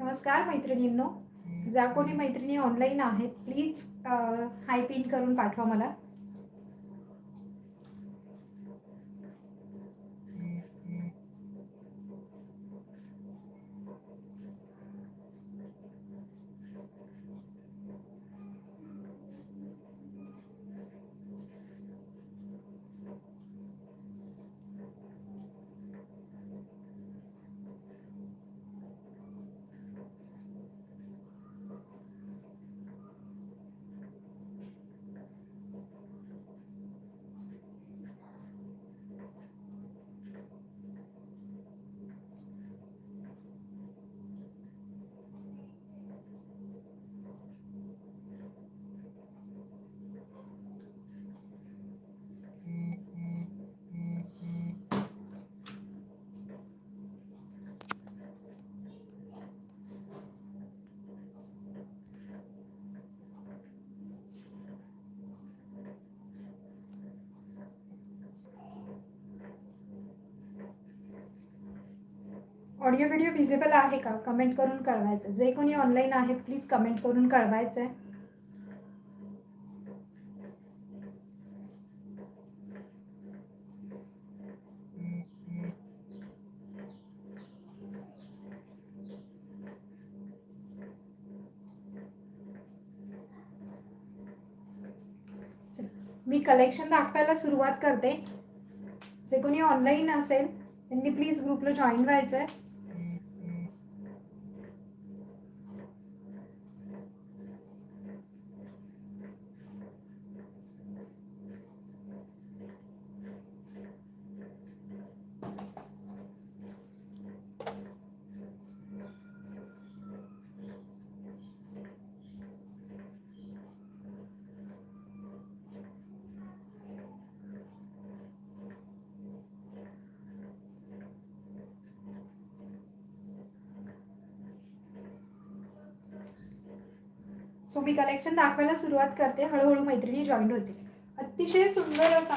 नमस्कार मैत्रिणींनो. ज्या कोणी मैत्रिणी ऑनलाईन आहेत प्लीज हाय पिन करून पाठवा मला. ऑडिओ व्हिडिओ विजिबल आहे का कमेंट करून कळवायचं. जे कोणी ऑनलाईन आहेत प्लीज कमेंट करून कळवायचं आहे. मी कलेक्शन दाखवायला सुरुवात करते. जे कोणी ऑनलाईन असेल त्यांनी प्लीज ग्रुपला जॉईन व्हायचं आहे. सो मी कलेक्शन दाखवायला सुरुवात करते. हळूहळू मैत्रिणी जॉईन होते. अतिशय सुंदर असा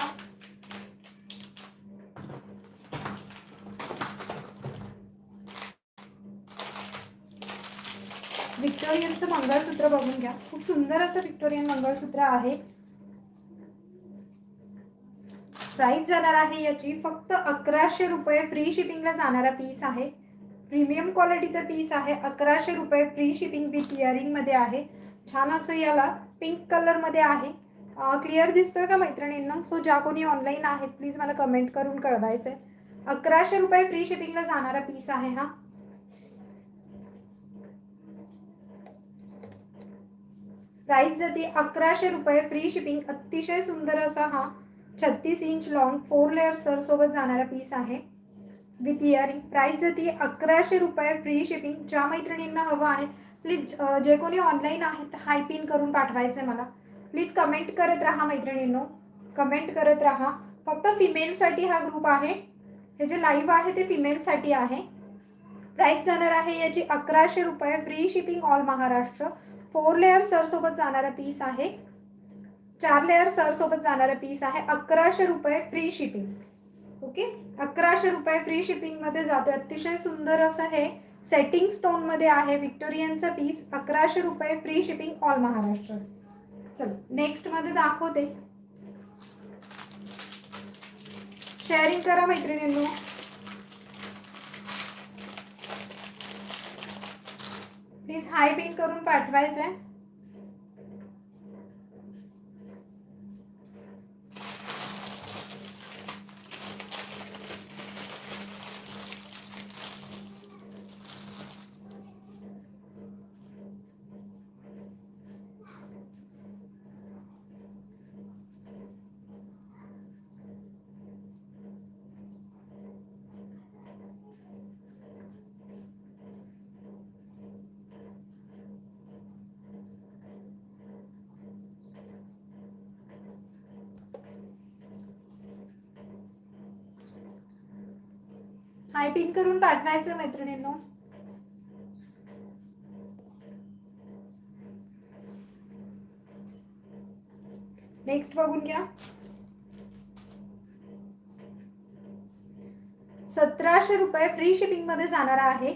विक्टोरियनचं मंगळसूत्र बघून घ्या. खूप सुंदर असं विक्टोरियन मंगळसूत्र आहे. प्राइस जाणार आहे याची फक्त 1100 रुपये. फ्री शिपिंगला जाणारा पीस आहे. प्रीमियम क्वालिटीचा पीस आहे. 1100 रुपये फ्री शिपिंग विथ इयरिंग मध्ये आहे. छान असं याला पिंक कलर मध्ये आहे. क्लिअर दिसतोय का मैत्रिणींना? सो ज्या कोणी ऑनलाईन आहेत प्लीज मला कमेंट करून कळवायचंय. 1100 रुपये फ्री शिपिंगला जाणारा पीस आहे हा. प्राइस जाते 1100 रुपये फ्री शिपिंग. अतिशय सुंदर असा हा 36 इंच लॉंग 4 लेअर सर सोबत जाणारा पीस आहे विथ इयरिंग. प्राइस जाते 1100 रुपये फ्री शिपिंग. ज्या मैत्रिणींना हवं आहे प्लीज जे कोणी ऑनलाईन आहेत हाय पिन करून पाठवायचं मला. प्लीज कमेंट करत राहा मैत्रिणींनो, कमेंट करत राहा. फक्त फिमेलसाठी हा ग्रुप आहे. हे जे लाईव्ह आहे ते फिमेलसाठी आहे. प्राइस जाणार आहे याची 1100 रुपये free shipping all Maharashtra. 4 layer sir सोबत जाणारा पीस आहे. 4 लेअर सर सोबत जाणारा पीस आहे. 1100 रुपये फ्री शिपिंग. ओके, 1100 रुपये फ्री शिपिंग मध्ये जाते. अतिशय सुंदर असं हे सेटिंग स्टोन मध्ये आहे विक्टोरियनचा पीस. 1100 रुपये फ्री शिपिंग ऑल महाराष्ट्र. चल नेक्स्ट मध्ये दाखवते. शेअरिंग करा मैत्रिणींनो. प्लीज हाय पिन करून पाठवायचंय. हाय पिन करून पाठवायचं मैत्रिणींनो. नेक्स्ट बघून घ्या. 1700 रुपये फ्री शिपिंग मध्ये जाणार आहे.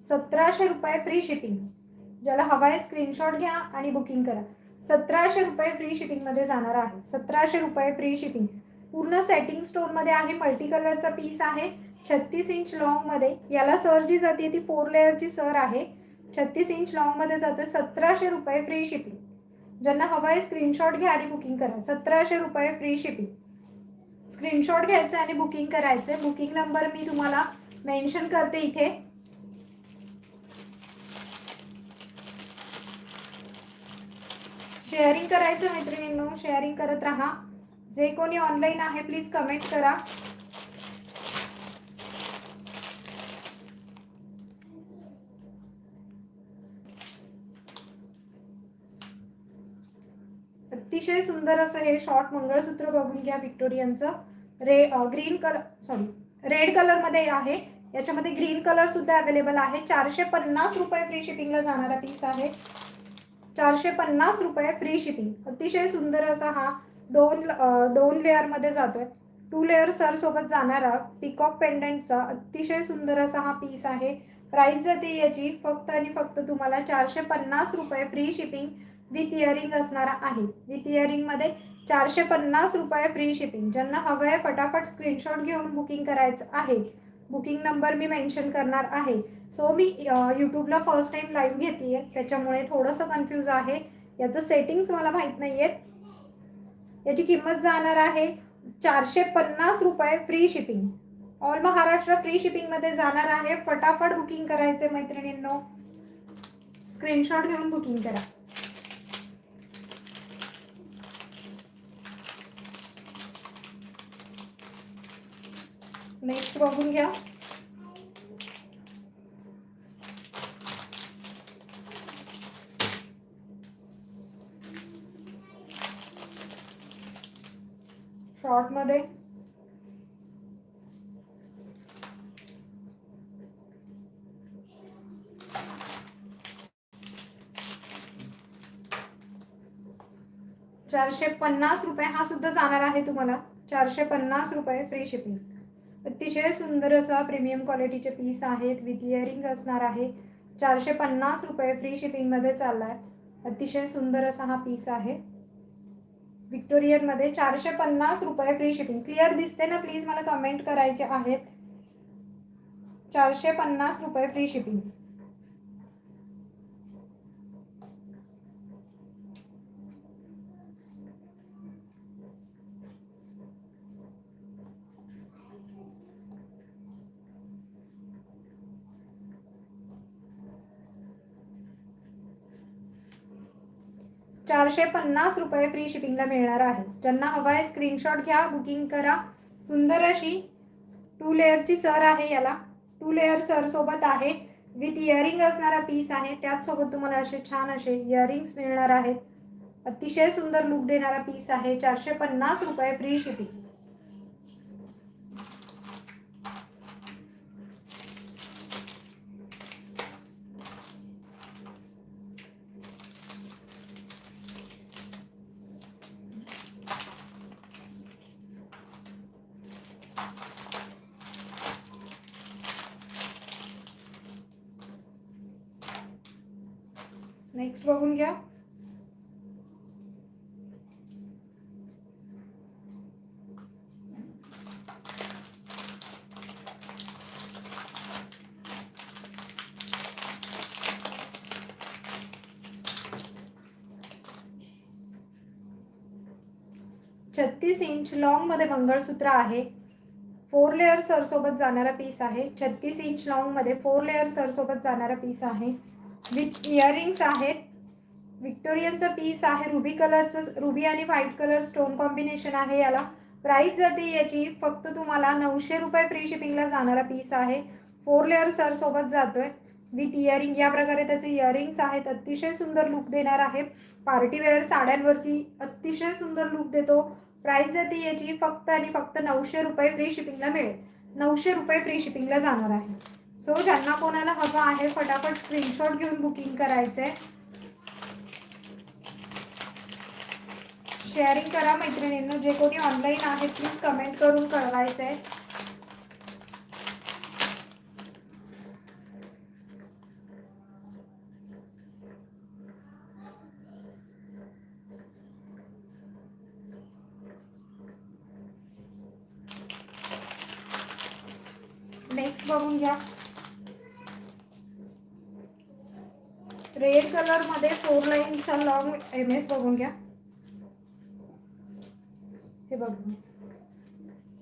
1700 रुपये फ्री शिपिंग. ज्याला हवा आहे स्क्रीनशॉट घ्या आणि बुकिंग करा. 1700 रुपये फ्री शिपिंगमध्ये जाणार आहे. 1700 रुपये फ्री शिपिंग. पूर्ण सेटिंग स्टोनमध्ये आहे. मल्टी कलरचा पीस आहे. 36 इंच लॉंगमध्ये. याला सर जी जाते ती 4 लेअरची सर आहे. 36 इंच लॉंगमध्ये जातोय. 1700 रुपये फ्री शिपिंग. ज्यांना हवा आहे स्क्रीनशॉट घ्या आणि बुकिंग करा. 1700 रुपये फ्री शिपिंग. स्क्रीनशॉट घ्यायचं आणि बुकिंग करायचं. बुकिंग नंबर मी तुम्हाला मेन्शन करते इथे. शेअरिंग करायचं मैत्रिणींनो, शेअरिंग करत राहा. जे कोणी ऑनलाईन आहे प्लीज कमेंट करा. अतिशय सुंदर असं हे शॉर्ट मंगळसूत्र बघून घ्या व्हिक्टोरियनचं. ग्रीन कलर रेड कलर मध्ये आहे. याच्यामध्ये ग्रीन कलर सुद्धा अवेलेबल आहे. 450 रुपये फ्री शिपिंगला जाणारा पीस आहे. 450 रुपये फ्री शिपिंग. अतिशय सुंदर असा हा दोन लेअर मध्ये जातोय. 2 लेअर सर सोबत जाणारा पिकॉक पेंडंटचा अतिशय सुंदर असा हा पीस आहे. प्राइस जाते याची फक्त आणि फक्त तुम्हाला 450 रुपये फ्री शिपिंग विथ इयरिंग असणारा आहे. विथ इयरिंग मध्ये 450 रुपये फ्री शिपिंग. ज्यांना हवं आहे फटाफट स्क्रीनशॉट घेऊन बुकिंग करायचं आहे. बुकिंग नंबर मी मेन्शन करणार आहे. सो मी यूट्यूबला फर्स्ट टाइम लाईव्ह घेते त्याच्यामुळे थोडंसं कन्फ्यूज आहे. याचं सेटिंग्स मला माहीत नाही आहेत. याची किंमत जाणार आहे 450 रुपये free shipping. All Maharashtra free शिपिंगमध्ये जाणार आहे. फटाफट बुकिंग करायचे मैत्रिणींनो. स्क्रीनशॉट घेऊन बुकिंग करा. नेक्स्ट बघून घ्या. शॉर्ट मध्ये ₹450 हा सुद्धा जाणार आहे तुम्हाला. 450 रुपये फ्री शिपिंग. अतिशय सुंदर असा प्रीमियम क्वालिटीचे पीस आहेत. विथ इयरिंग असणार आहे. 450 रुपये फ्री शिपिंग मध्ये चाललाय. अतिशय सुंदर असा हा पीस आहे. विक्टोरियन मध्ये 450 रुपये फ्री शिपिंग. क्लिअर दिसते ना? प्लीज मला कमेंट करायचे आहेत. 450 रुपये फ्री शिपिंग. ₹450 फ्री शिपिंगला मिळणार आहे. ज्यांना हवा आहे स्क्रीनशॉट घ्या, बुकिंग करा. सुंदर अशी 2 लेअरची सर आहे. याला 2 लेअर सर सोबत आहे. विथ इयरिंग असणारा पीस आहे. त्याच सोबत तुम्हाला असे छान असे इयरिंग्स मिळणार आहेत. अतिशय सुंदर लुक देणारा पीस आहे. 450 रुपये फ्री शिपिंग. नेक्स्ट बघून घ्या. छत्तीस इंच लॉंग मध्ये मंगळसूत्र आहे. 4 लेअर सर सोबत जाणारा पीस आहे. 36 इंच लॉंग मध्ये 4 लेअर सर सोबत जाणारा पीस आहे. विथ इयरिंग्स आहेत. विक्टोरियनचा पीस आहे. रुबी कलरचं, रुबी आणि व्हाईट कलर स्टोन कॉम्बिनेशन आहे. याला प्राइस जाते याची फक्त तुम्हाला 900 रुपये फ्री शिपिंगला जाणारा पीस आहे. 4 लेअर सर सोबत जातोय विथ इयरिंग. या प्रकारे त्याचे इयरिंग्स आहेत. अतिशय सुंदर लुक देणार आहे. पार्टी वेअर साड्यांवरती अतिशय सुंदर लुक देतो. प्राइस जाते याची फक्त आणि फक्त 900 रुपये फ्री शिपिंगला मिळेल. 900 रुपये फ्री शिपिंगला जाणार आहे. सो ज्यांना कोणाला हवा आहे फटाफट स्क्रीनशॉट घेऊन बुकिंग करायचंय. शेअरिंग करा मैत्रिणींनो. जे कोणी ऑनलाईन आहे प्लीज कमेंट करून कळवायचंय. नेक्स्ट बघून घ्या, रेड कलर मध्ये 4 लाईनचा लॉंग MS बघून घ्या. हे बघून,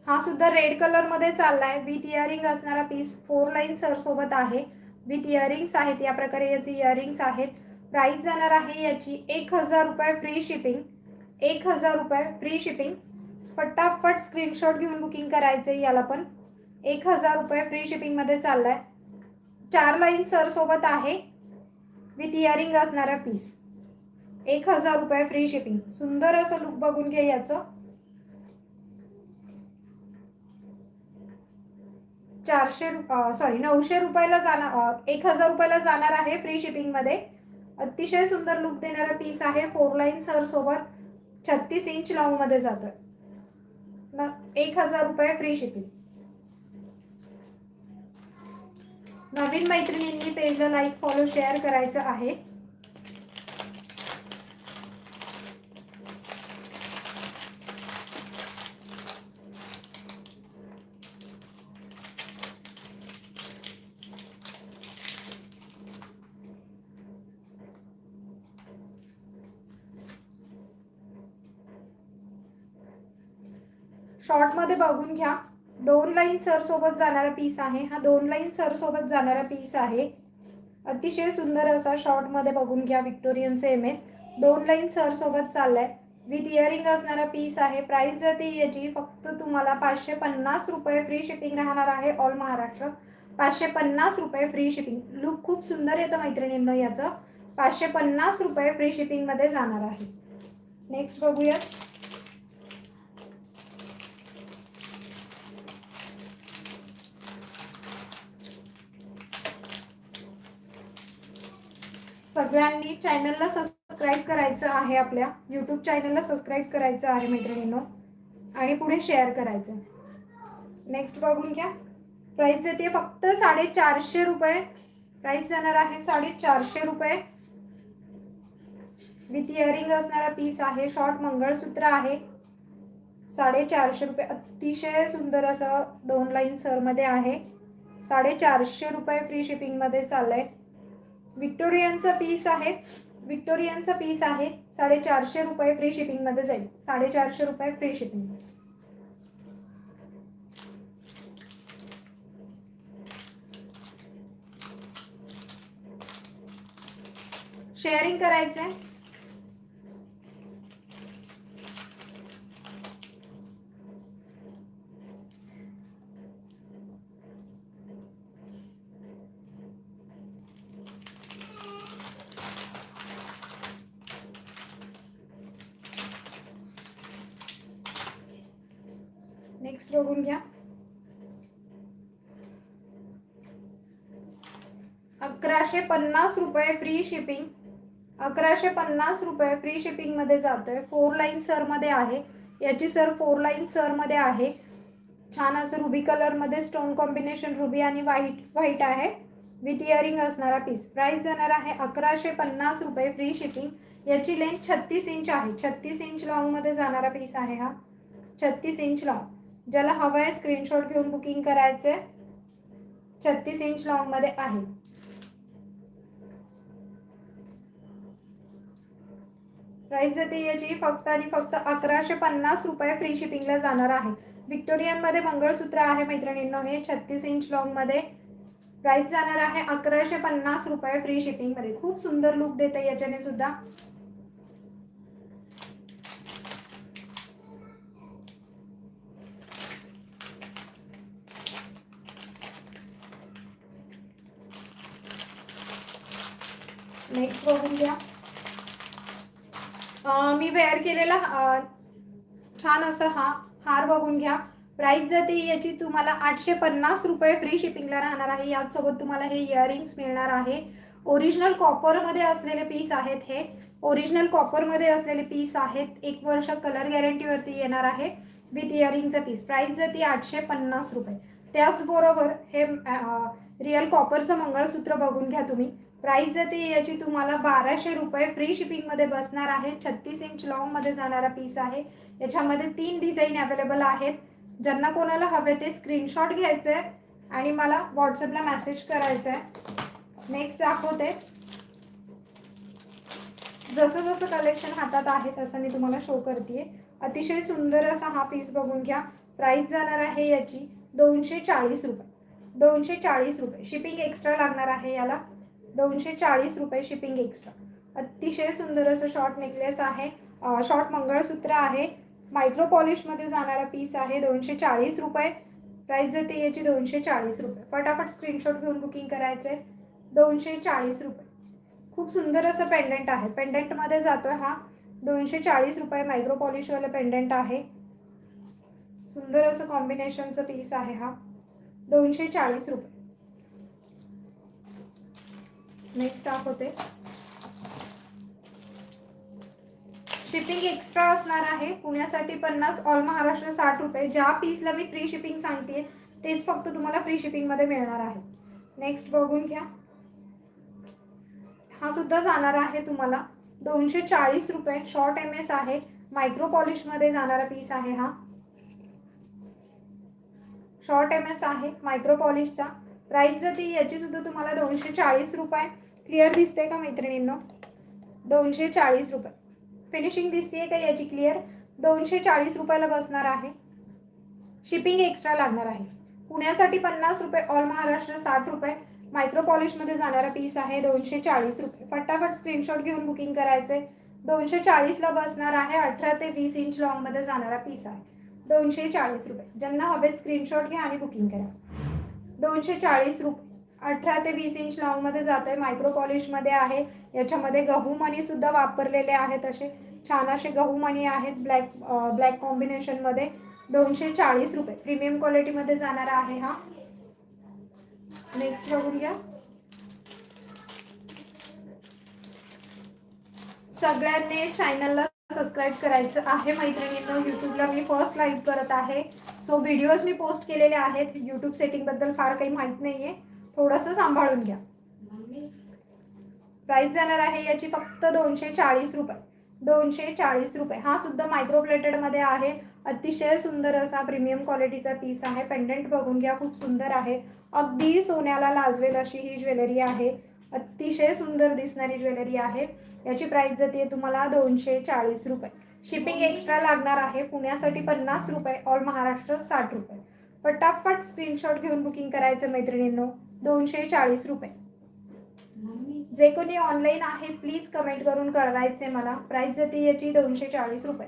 हा सुद्धा रेड कलर मध्ये चाललाय. विथ इयरिंग असणारा पीस 4 लाईन सर सोबत आहे. विथ इयरिंग्स आहेत. या प्रकारे याचे इयरिंग्स आहेत. प्राइस जाणार आहे याची 1000 रुपये फ्री शिपिंग. 1000 रुपये फ्री शिपिंग. फटाफट स्क्रीनशॉट घेऊन बुकिंग करायचे. याला पण 1000 रुपये फ्री शिपिंग मध्ये चाललाय. 4 लाईन सर सोबत आहे. विथ इयरिंग असणारा पीस 1000 रुपये फ्री शिपिंग. सुंदर असं लुक बघून घ्या याचं. 900 रुपयाला जाणार, 1000 रुपयाला जाणार आहे फ्री शिपिंग मध्ये. अतिशय सुंदर लुक देणारा पीस आहे. 4 लाईन सर सोबत 36 इंच लॉंग मध्ये जातं. 1000 रुपये फ्री शिपिंग. नवीन मैत्रिणींनी पेजला लाईक, फॉलो, शेअर करायचं आहे. शॉर्ट मध्ये बघून घ्या. 2 लाईन सर सोबत जाणारा पीस आहे. हा 2 लाईन सर सोबत जाणारा पीस आहे. अतिशय सुंदर असा शॉर्ट मध्ये बघून घ्या. विक्टोरियनचे MS 2 लाईन सर सोबत चाललाय. विथ इयरिंग असणारा पीस आहे. प्राइस जाते याची फक्त तुम्हाला 550 रुपये फ्री शिपिंग राहणार आहे. ऑल महाराष्ट्र 550 रुपये फ्री शिपिंग. लुक खूप सुंदर येतं मैत्रिणींनो याचं. 550 रुपये फ्री शिपिंग मध्ये जाणार आहे. नेक्स्ट बघूया. सगळ्यांनी चॅनलला सबस्क्राईब करायचं आहे. आपल्या यूट्यूब चॅनलला सबस्क्राईब करायचं आहे मैत्रिणींनो, आणि पुढे शेअर करायचं. नेक्स्ट बघून घ्या. प्राइस येते फक्त 450 रुपये. प्राइस जाणार आहे 450 रुपये. विथ इयरिंग असणारा पीस आहे. शॉर्ट मंगळसूत्र आहे. 450 रुपये. अतिशय सुंदर असं 2 लाईन सर मध्ये आहे. 450 रुपये फ्री शिपिंग मध्ये चाललंय. विक्टोरियनचा पीस आहे. विक्टोरियनचा पीस आहे. 450 रुपये फ्री शिपिंग मध्ये जाईल. 450 रुपये फ्री शिपिंग. शेअरिंग करायचंय. नेक्स्ट बघून घ्या. 1150 रुपये फ्री शिपिंग. 1150 रुपये फ्री शिपिंग मध्ये जातोय. 4 लाईन सर मध्ये आहे. याची सर 4 लाईन सर मध्ये आहे. छान असं रुबी कलर मध्ये स्टोन कॉम्बिनेशन, रुबी आणि व्हाईट आहे. विथ इयरिंग असणारा पीस. प्राइस जाणार आहे 1150 रुपये फ्री शिपिंग. याची लेंथ 36 इंच आहे. 36 इंच लॉंग मध्ये जाणारा पीस आहे हा. 36 इंच लॉंग. ज्याला हवं आहे स्क्रीनशॉट घेऊन बुकिंग करायचे. 36 इंच लॉंग मध्ये आहे. प्राइस जाते याची फक्त आणि फक्त 1150 रुपये फ्री शिपिंगला जाणार आहे. विक्टोरियन मध्ये मंगळसूत्र आहे मैत्रिणींनो. हे 36 इंच लॉंग मध्ये. प्राइस जाणार आहे 1150 रुपये फ्री शिपिंग मध्ये. खूप सुंदर लुक देते याच्याने सुद्धा. नेक्स्ट बघून घ्या. मी वेअर केलेला छान असा हार बघून घ्या. प्राइस जाते याची तुम्हाला 850 रुपये फ्री शिपिंगला राहणार आहे. यासोबत तुम्हाला हे इयरिंग्स मिळणार आहे. ओरिजिनल कॉपर मध्ये असलेले पीस आहेत. हे ओरिजिनल कॉपर मध्ये असलेले पीस आहेत. 1 वर्ष कलर गॅरंटी वरती येणार आहे. With इयरिंगचा piece. प्राइस जाते 850 रुपये. त्याचबरोबर हे रिअल कॉपरचं मंगळसूत्र बघून घ्या तुम्ही. प्राइस जाते याची तुम्हाला 1200 रुपये फ्री शिपिंग मध्ये बसणार आहे. 36 इंच लॉंग मध्ये जाणारा पीस आहे. याच्यामध्ये 3 डिझाईन अवेलेबल आहेत. ज्यांना कोणाला हवे ते स्क्रीनशॉट घ्यायचे आणि मला व्हॉट्सअपला मेसेज करायचा आहे. नेक्स्ट दाखवते. जसं जसं कलेक्शन हातात आहे तसं मी तुम्हाला शो करते. अतिशय सुंदर असा हा पीस बघून घ्या. प्राइस जाणार आहे याची 240 रुपये. 240 रुपये. शिपिंग एक्स्ट्रा लागणार आहे याला. 240 रुपये शिपिंग एक्स्ट्रा. अतिशय सुंदर असं शॉर्ट नेकलेस आहे, शॉर्ट मंगळसूत्र आहे. मायक्रो पॉलिशमध्ये जाणारा पीस आहे. 240 रुपये प्राइस जाते याची. 240 रुपये. फटाफट स्क्रीनशॉट घेऊन बुकिंग करायचे. 240 रुपये. खूप सुंदर असं पेंडंट आहे. पेंडंटमध्ये जातोय हा. 240 रुपये मायक्रो पॉलिशवाला पेंडंट आहे. सुंदर असं कॉम्बिनेशनचं पीस आहे हा. 240 रुपये. नेक्स्ट दाखवते. शिपिंग एक्स्ट्रा असणार आहे. पुण्यासाठी 50, ऑल महाराष्ट्र 60 रुपये. ज्या पीसला मी फ्री शिपिंग सांगते तेच फक्त तुम्हाला फ्री शिपिंगमध्ये मिळणार आहे. नेक्स्ट बघून घ्या. हा सुद्धा जाणार आहे तुम्हाला 240 रुपये. शॉर्ट MS आहे. मायक्रो पॉलिशमध्ये जाणारा पीस आहे हा. शॉर्ट MS आहे मायक्रो पॉलिशचा. प्राइस जाते याची सुद्धा तुम्हाला 240 रुपये. क्लिअर दिसते का मैत्रिणींनो? 240 रुपये. फिनिशिंग दिसते का याची क्लिअर? 240 रुपयाला बसणार आहे. शिपिंग एक्स्ट्रा लागणार आहे. पुण्यासाठी 50 रुपये, ऑल महाराष्ट्र 60 रुपये. मायक्रो पॉलिशमध्ये जाणारा पीस आहे. 240 रुपये. फटाफट स्क्रीनशॉट घेऊन बुकिंग करायचे. 240ला बसणार आहे. 18 ते 20 इंच लॉंगमध्ये जाणारा पीस आहे. 240 रुपये. ज्यांना हवेत स्क्रीनशॉट घ्या आणि बुकिंग करा. 240 रुपये. 18 ते 20 इंच लॉंगमध्ये जातोय. मायक्रो पॉलिशमध्ये आहे. याच्यामध्ये गहू मणी सुद्धा वापरलेले आहेत. असे छान असे गहू मणी आहेत ब्लॅक कॉम्बिनेशनमध्ये. 240 रुपये. प्रीमियम क्वालिटीमध्ये जाणारा आहे हा. नेक्स्ट बघून घ्या. सगळ्यांनी चॅनलला सबस्क्राईब करायचं आहे मैत्रिणींनो. यूट्यूबला मी फर्स्ट लाईव्ह करत आहे. सो व्हिडिओज मी पोस्ट केलेले आहेत. यूट्यूब सेटिंगबद्दल फार काही माहीत नाही आहे. थोडंसं सांभाळून घ्या. प्राइस जाणार आहे याची फक्त 240 रुपये. 240 रुपये. हा सुद्धा मायक्रो प्लेटेडमध्ये आहे. अतिशय सुंदर असा प्रीमियम क्वालिटीचा पीस आहे. पेंडंट बघून घ्या. खूप सुंदर आहे. अगदी सोन्याला लाजवेल अशी ही ज्वेलरी आहे. अतिशय सुंदर दिसणारी ज्वेलरी आहे. याची प्राइस जाते तुम्हाला 240 रुपये. शिपिंग एक्स्ट्रा लागणार आहे. पुण्यासाठी 50 रुपये, ऑल महाराष्ट्र 60 रुपये. फटाफट स्क्रीनशॉट घेऊन बुकिंग करायचं मैत्रिणींनो. 240 रुपये. जे कोणी ऑनलाईन आहेत प्लीज कमेंट करून कळवायचे मला. प्राइस जाते याची 240 रुपये.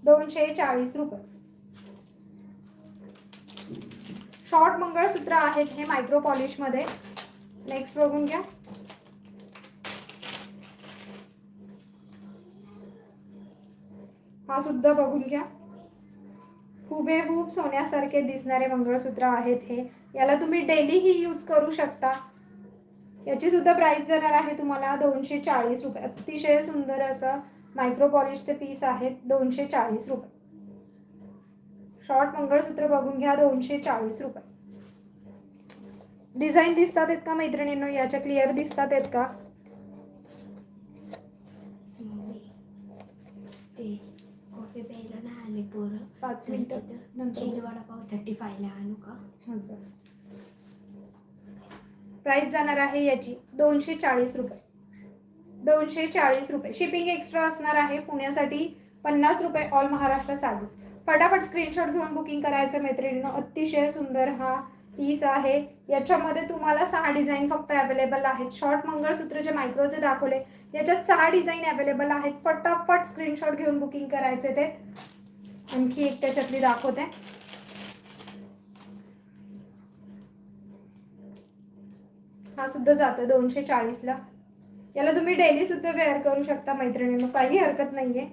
240 रुपये. शॉर्ट मंगळसूत्र आहेत हे मायक्रो पॉलिशमध्ये. नेक्स्ट बघून घ्या. हा सुद्धा बघून घ्या. हुबेहूब सोन्यासारखे दिसणारे मंगळसूत्र आहेत हे. याला तुम्ही डेलीही यूज करू शकता. याची सुद्धा प्राइस जाणार आहे तुम्हाला 240 रुपये. अतिशय सुंदर असं मायक्रो पॉलिशचे पीस आहेत. 240 रुपये. शॉर्ट मंगळसूत्र बघून घ्या. 240 रुपये. डिझाईन दिसतात आहेत का मैत्रिणींनो? याच्या क्लिअर दिसतात आहेत का? कॉफी प्यायला नाही आले पोरं. 5 मिनिटं नंतर वडापाव 35ला आणू का? हां सर. प्राइस जाणार आहे याची 240 रुपये. 240 रुपये. शिपिंग एक्स्ट्रा असणार आहे. पुण्यासाठी 50 रुपये, ऑल महाराष्ट्र 60. फटाफट स्क्रीनशॉट घेऊन बुकिंग करायचं मैत्रिणींनो. अतिशय सुंदर हा पीस आहे. याच्यामध्ये तुम्हाला 6 डिझाईन फक्त अवेलेबल आहेत. शॉर्ट मंगळसूत्र जे मायक्रोचे दाखवले याच्यात 6 डिझाईन अवेलेबल आहेत. फटाफट स्क्रीनशॉट घेऊन बुकिंग करायचे ते. आणखी एक त्याच्यातली दाखवते. हा सुद्धा जातो 240ला. याला तुम्ही डेली सुद्धा वेअर करू शकता मैत्रिणींनो. काही हरकत नाहीये.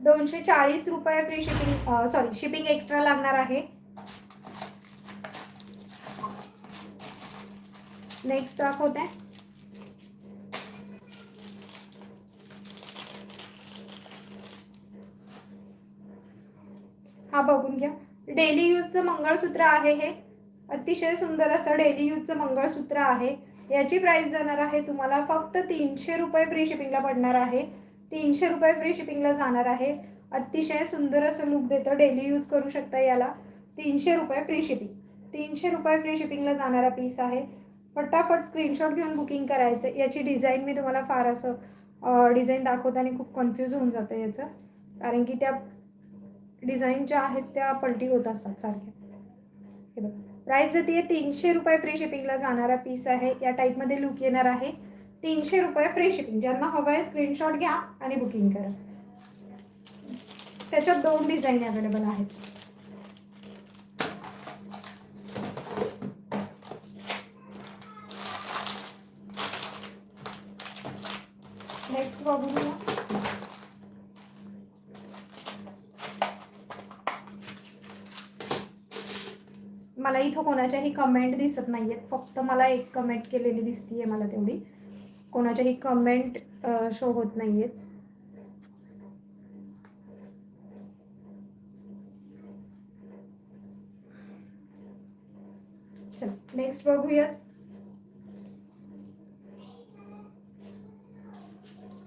240 रुपये फ्री शिपिंग शिपिंग एक्स्ट्रा लागणार आहे. नेक्स्ट दाखवते. हा बघून घ्या. डेली यूजचं मंगळसूत्र आहे हे. अतिशय सुंदर असं डेली यूजचं मंगळसूत्र आहे. याची प्राइस जाणार आहे तुम्हाला फक्त 300 रुपये. फ्री शिपिंगला पडणार आहे. 300 रुपये फ्री शिपिंगला जाणार आहे. अतिशय सुंदर असं लुक देतं. डेली यूज करू शकता याला. ₹300 फ्री शिपिंग. ₹300 फ्री शिपिंगला जाणारा पीस आहे. फटाफट स्क्रीनशॉट घेऊन बुकिंग करायचं. याची डिझाईन मी तुम्हाला फार असं डिझाईन दाखवताना खूप कन्फ्यूज होऊन जातं याचं, कारण की त्या डिझाईन ज्या आहेत त्या पलटी होत असतात सारख्या. हे बघा, प्राईस जाते ₹300 फ्री शिपिंगला जाणारा पीस आहे. या टाईपमध्ये लुक येणार आहे. ₹300 फ्री शिपिंग. ज्यांना हवं आहे स्क्रीनशॉट घ्या आणि बुकिंग करा. त्याच्यात 2 डिझाईन अवेलेबल आहेत. नेक्स्ट बघूया. मला इथं कोणाच्याही कमेंट दिसत नाहीयेत, फक्त मला एक कमेंट केलेली दिसतीये मला तेवढी. कोणाच्याही कमेंट शो होत नाहीयेत. चल नेक्स्ट बघूया.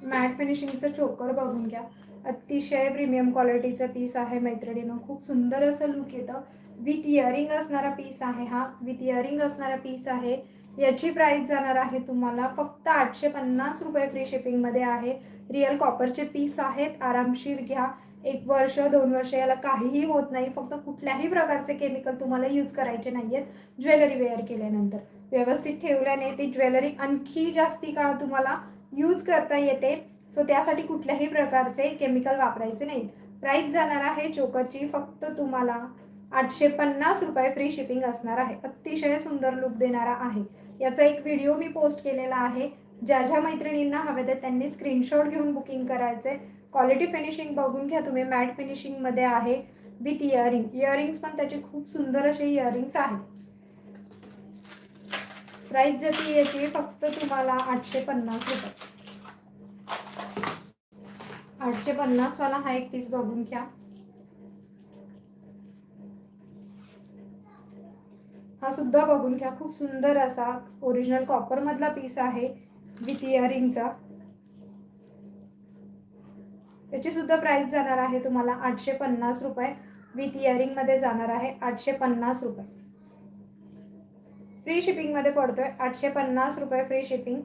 मॅट फिनिशिंगचं चोकर बघून घ्या. अतिशय प्रीमियम क्वालिटीचा पीस आहे मैत्रिणींनो. खूप सुंदर असं लुक येतं. विथ इयरिंग असणारा पीस आहे हा. विथ इयरिंग असणारा पीस आहे. याची प्राइस जाणार आहे तुम्हाला फक्त ₹850 फ्री शिपिंगमध्ये आहे. रिअल कॉपरचे पीस आहेत. आरामशीर घ्या. 1 वर्ष 2 वर्ष याला काहीही होत नाही. फक्त कुठल्याही प्रकारचे केमिकल तुम्हाला यूज करायचे नाही आहेत. ज्वेलरी वेअर केल्यानंतर व्यवस्थित ठेवल्याने ती ज्वेलरी आणखी जास्ती काळ तुम्हाला यूज करता येते. सो त्यासाठी कुठल्याही प्रकारचे केमिकल वापरायचे नाहीत. प्राइस जाणार आहे चोकरची फक्त तुम्हाला ₹850 फ्री शिपिंग असणार आहे. अतिशय सुंदर लुक देणारा आहे. याचा एक व्हिडिओ मी पोस्ट केलेला आहे. ज्या ज्या मैत्रिणींना हवे ते त्यांनी स्क्रीनशॉट घेऊन बुकिंग करायचे. क्वालिटी फिनिशिंग बघून घ्या तुम्ही. मॅट फिनिशिंगमध्ये आहे विथ इयरिंग. इयरिंग्स पण त्याचे खूप सुंदर असे इयरिंग्स आहेत. प्राइस जाते याची फक्त तुम्हाला ₹850. 850 वाला हा एक पीस बघून घ्या. हा सुद्धा बघून घ्या. खूप सुंदर असा ओरिजिनल कॉपर मधला पीस आहे विथ इयरिंगचा. याची सुद्धा प्राइस जाणार आहे तुम्हाला ₹850. विथ इयरिंग मध्ये जाणार आहे ₹850. फ्री शिपिंग मध्ये पडतोय ₹850 free shipping.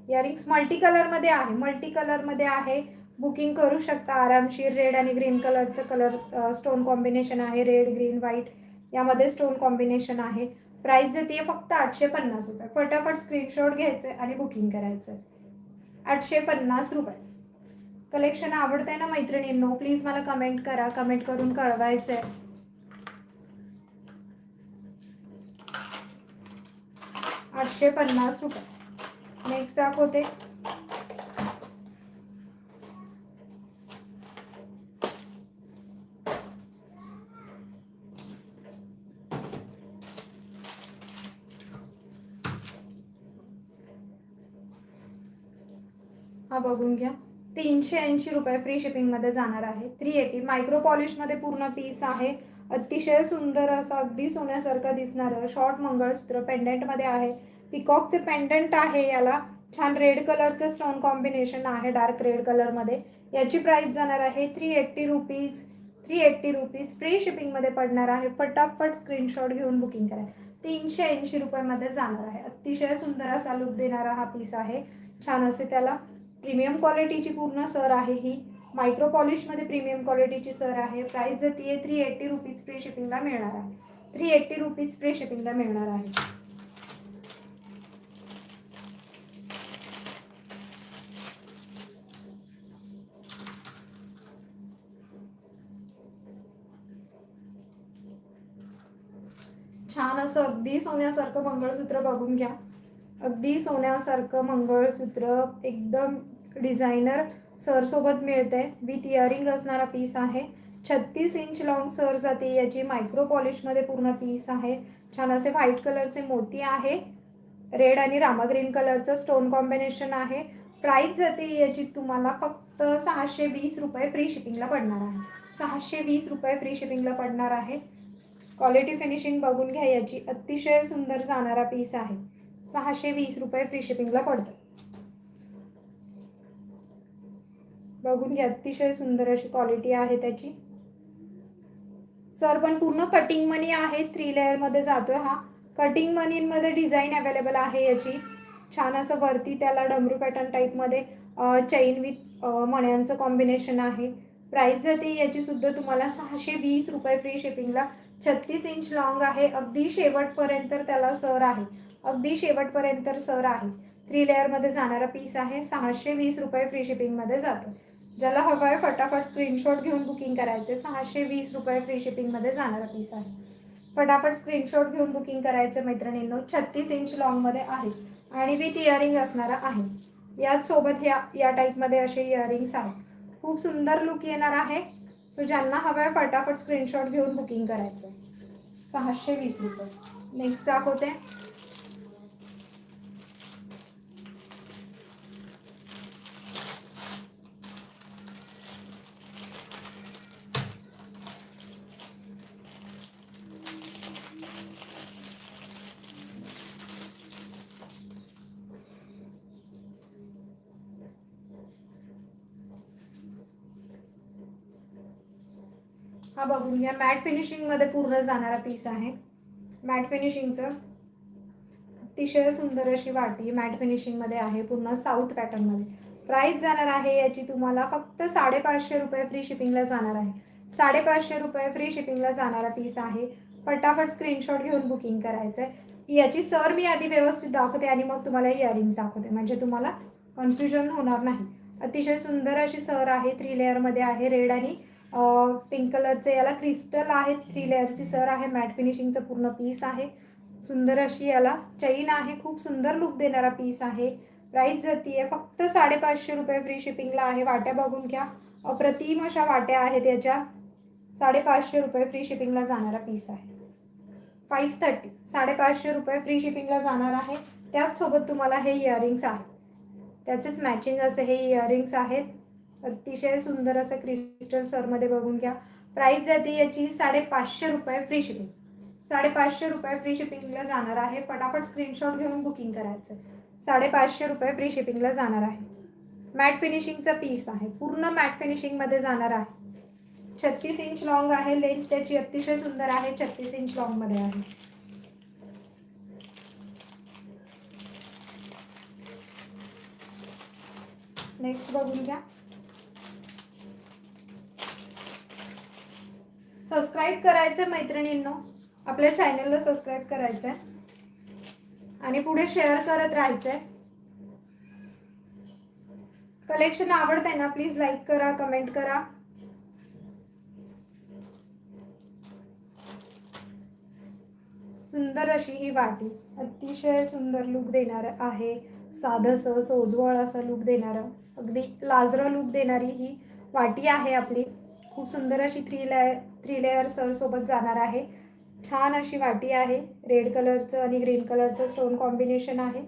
Earrings multi colour मध्ये आहे. मल्टी कलर मध्ये आहे. बुकिंग करू शकता आरामशीर. रेड आणि ग्रीन कलरचं कलर स्टोन कॉम्बिनेशन आहे. रेड ग्रीन व्हाईट यामध्ये स्टोन कॉम्बिनेशन आहे. प्राइस जाते फक्त ₹850. फटाफट स्क्रीनशॉट घ्यायचे आणि बुकिंग करायचं. ₹850. कलेक्शन आवडतंय ना मैत्रिणींनो? प्लीज मला कमेंट करा. कमेंट करून कळवायचंय. ₹850. नेक्स्ट दाखवते. हा बघून घ्या. ₹380 फ्री शिपिंग मध्ये जाणार आहे. 380 मायक्रो पॉलिश मध्ये पूर्ण पीस आहे. अतिशय सुंदर असं अगदी सोन्यासारखं दिसणारं शॉर्ट मंगळसूत्र पेंडंट मध्ये आहे. पिकॉकचे पेंडंट आहे. याला छान रेड कलरचं स्टोन कॉम्बिनेशन आहे. डार्क रेड कलर मध्ये. याची प्राइस जाणार आहे ₹380. ₹380 फ्री शिपिंग मध्ये पडणार आहे. फटाफट स्क्रीनशॉट घेऊन बुकिंग करा. ₹380 मध्ये जाणार आहे. अतिशय सुंदर असा लुक देणारा हा पीस आहे. छान असे त्याला प्रीमियम क्वालिटीची पूर्ण सर आहे. ही मायक्रो पॉलिश मध्ये प्रीमियम क्वालिटीची सर आहे. प्राइस जाते ₹380 फ्री शिपिंगला मिळणार आहे. ₹380 फ्री शिपिंगला मिळणार आहे. छान असं अगदी सोन्यासारखं मंगळसूत्र बघून घ्या. अगदी सोन्यासारखं मंगळसूत्र एकदम डिझायनर सर सोबत मिळते. विथ इयरिंग असणारा पीस आहे. 36 इंच लॉंग सर जाते याची. मायक्रो पॉलिश मध्ये पूर्ण पीस आहे. छान असे व्हाईट कलरचे मोती आहे. रेड आणि रामा ग्रीन कलरचं स्टोन कॉम्बिनेशन आहे. प्राइस जाते याची तुम्हाला फक्त ₹620 फ्री शिपिंगला पडणार आहे. ₹620 फ्री शिपिंगला पडणार आहे. क्वालिटी फिनिशिंग बघून घ्या याची. अतिशय सुंदर जाणारा पीस आहे. ₹620 फ्री शिपिंगला पडतं. बघून घ्या. अतिशय सुंदर अशी क्वालिटी आहे त्याची. सर पण पूर्ण कटिंग मनी आहे, 3 लेअरमध्ये जातोय हा. कटिंग मनीमध्ये डिझाईन अवेलेबल आहे याची. छान असं वरती त्याला डमरू पॅटर्न टाईपमध्ये चेन विथ मण्यांचं कॉम्बिनेशन आहे. प्राईस जाते याची सुद्धा तुम्हाला 620 रुपये फ्री शिपिंगला. 36 इंच लॉंग आहे, अगदी शेवटपर्यंत त्याला सर आहे, अगदी शेवटपर्यंत सर आहे. 3 लेअरमध्ये जाणारा पीस आहे. 620 रुपये फ्री शिपिंगमध्ये जातो. ज्याला हवं आहे फटाफट स्क्रीनशॉट घेऊन बुकिंग करायचे. 620 रुपये फ्री शिपिंगमध्ये जाणारा पीस आहे. फटाफट स्क्रीनशॉट घेऊन बुकिंग करायचं मैत्रिणींनो. 36 इंच लॉंगमध्ये आहे आणि विथ इयरिंग असणारा आहे. याच सोबत या टाईपमध्ये असे इयरिंग्स आहेत. खूप सुंदर लुक येणार आहे. सो ज्यांना हवं आहे फटाफट स्क्रीनशॉट घेऊन बुकिंग करायचं. 620 रुपये. नेक्स्ट दाखवते. हा बघून घ्या, मॅट फिनिशिंगमध्ये पूर्ण जाणारा पीस आहे. मॅट फिनिशिंगचं अतिशय सुंदर अशी वाटी मॅट फिनिशिंगमध्ये आहे, पूर्ण साऊथ पॅटर्नमध्ये. प्राईस जाणार आहे याची तुम्हाला फक्त 550 रुपये फ्री शिपिंगला जाणार आहे. 550 रुपये फ्री शिपिंगला जाणारा पीस आहे. फटाफट स्क्रीनशॉट घेऊन बुकिंग करायचं आहे. याची सर मी आधी व्यवस्थित दाखवते आणि मग तुम्हाला इयरिंग्स दाखवते, म्हणजे तुम्हाला कन्फ्युजन होणार नाही. अतिशय सुंदर अशी सर आहे, 3 लेअरमध्ये आहे. रेड आणि पिंक कलरचे याला क्रिस्टल आहेत. 3 लेअरची सर आहे. मॅट फिनिशिंगचं पूर्ण पीस आहे. सुंदर अशी याला चैन आहे. खूप सुंदर लुक देणारा पीस आहे. प्राईस जातीये फक्त 550 रुपये फ्री शिपिंगला आहे. वाट्या बघून घ्या, अप्रतिम अशा वाट्या आहेत याच्या. 550 रुपये फ्री शिपिंगला जाणारा पीस आहे. 530 550 रुपये फ्री शिपिंगला जाणार आहे. त्याचसोबत तुम्हाला हे इयरिंग्स आहे, त्याचेच मॅचिंग असे हे इयरिंग्स आहेत. अतिशय सुंदर असं क्रिस्टल सरमध्ये बघून घ्या. प्राईस जाते याची 550 रुपये फ्री शिपिंग. 550 रुपये फ्री शिपिंगला जाणार आहे. फटाफट स्क्रीनशॉट घेऊन बुकिंग करायचं. 550 रुपये फ्री शिपिंगला जाणार आहे. मॅट फिनिशिंगचा पीस आहे, पूर्ण मॅट फिनिशिंगमध्ये जाणार आहे. 36 इंच लॉंग आहे. लेंथ त्याची अतिशय सुंदर आहे, 36 इंच लॉंगमध्ये आहे. नेक्स्ट बघून घ्या. सबस्क्राईब करायचं मैत्रिणींनो, आपल्या चॅनलला सबस्क्राईब करायचं आहे आणि पुढे शेअर करत राहायचं आहे. कलेक्शन आवडतंय ना, प्लीज लाईक करा, कमेंट करा. सुंदर अशी ही वाटी, अतिशय सुंदर लुक देणार आहे. साधंसं सोजवळ असं लुक देणारं, अगदी लाजरं लुक देणारी ही वाटी आहे आपली. खूप सुंदर अशी 3 लेअर सर सोबत जाणार आहे. छान अशी वाटी आहे. रेड कलरचं आणि ग्रीन कलरचं स्टोन कॉम्बिनेशन आहे.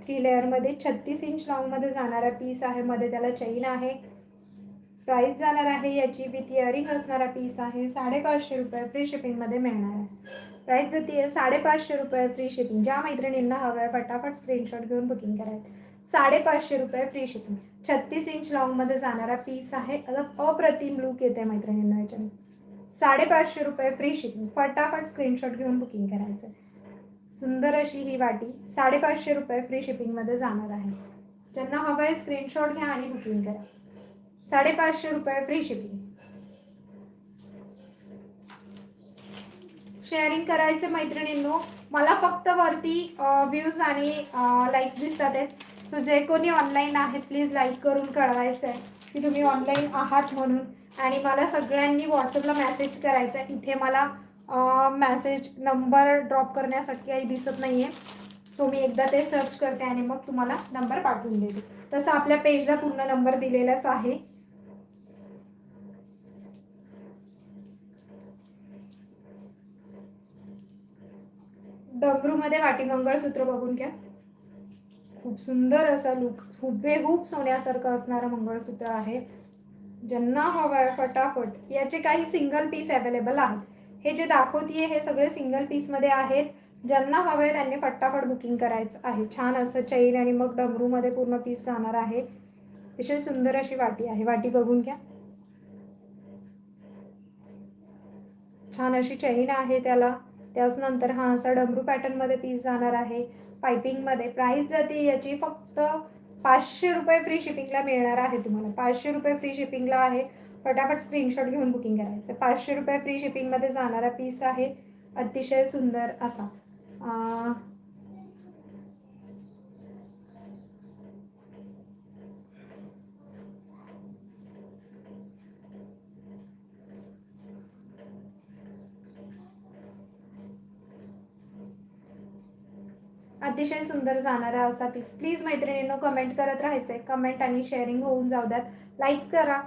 3 लेअरमध्ये 36 इंच लॉंगमध्ये जाणारा पीस आहे. मध्ये त्याला चैन आहे. प्राईस जाणार आहे याची विथ इयरिंग असणारा पीस आहे. 550 रुपये फ्री शिपिंगमध्ये मिळणार आहे. प्राईस जाते 550 रुपये फ्री शिपिंग. ज्या मैत्रिणींना हवं आहे फटाफट स्क्रीनशॉट घेऊन बुकिंग करायचं. 550 रुपये फ्री शिपिंग. 36 इंच लॉंगमध्ये जाणारा पीस आहे. अप्रतिम लुक येते मैत्रिणींना याच्याने. 550 रुपये फ्री शिपिंग. फटाफट स्क्रीनशॉट घेऊन बुकिंग करायचं. सुंदर अशी ही वाटी 550 रुपये फ्री शिपिंगमध्ये जाणार आहे. ज्यांना हवं आहे स्क्रीनशॉट घ्या आणि बुकिंग करा. 550 रुपये फ्री शिपिंग. शेअरिंग करायचं मैत्रिणींनो. मला फक्त वरती व्ह्यूज आणि लाईक्स दिसतात आहेत. सो जे कोणी ऑनलाईन आहेत प्लीज लाईक करून कळवायचं आहे की तुम्ही ऑनलाईन आहात म्हणून. आणि मला सगळ्यांनी व्हॉट्सअपला मेसेज करायचा आहे. इथे मला मेसेज नंबर ड्रॉप करण्यासाठी काही दिसत नाही आहे. सो मी एकदा ते सर्च करते आणि मग तुम्हाला नंबर पाठवून देते. तसं आपल्या पेजला पूर्ण नंबर दिलेलाच आहे. डमरूमध्ये वाटी मंगळसूत्र बघून घ्या. खूप सुंदर असा लुक, हुबेहूब सोन्यासारखं असणारं मंगळसूत्र आहे. ज्यांना हवं आहे फटाफट. याचे काही सिंगल पीस अवेलेबल आहेत. हे जे दाखवतीये हे सगळे सिंगल पीसमध्ये आहेत. ज्यांना हवं आहे त्यांनी फटाफट बुकिंग करायचं आहे. छान असं चैन आणि मग डमरूमध्ये पूर्ण पीस जाणार आहे. अतिशय सुंदर अशी वाटी आहे. वाटी बघून घ्या. छान अशी चेन आहे त्याला. त्याचनंतर हा असा डमरू पॅटर्नमध्ये पीस जाणार आहे पायपिंगमध्ये. प्राइस जाते याची फक्त 500 रुपये फ्री शिपिंगला मिळणार आहे तुम्हाला. 500 रुपये फ्री शिपिंगला आहे. फटाफट स्क्रीनशॉट घेऊन बुकिंग करायचं. 500 रुपये फ्री शिपिंगमध्ये जाणारा पीस आहे. अतिशय सुंदर असा. अतिशय सुंदर जाणारा असा पीस. प्लीज मैत्रिणींनो कमेंट करत राहायचंय. कमेंट आणि शेअरिंग होऊन जाऊ द्यात. लाईक करा,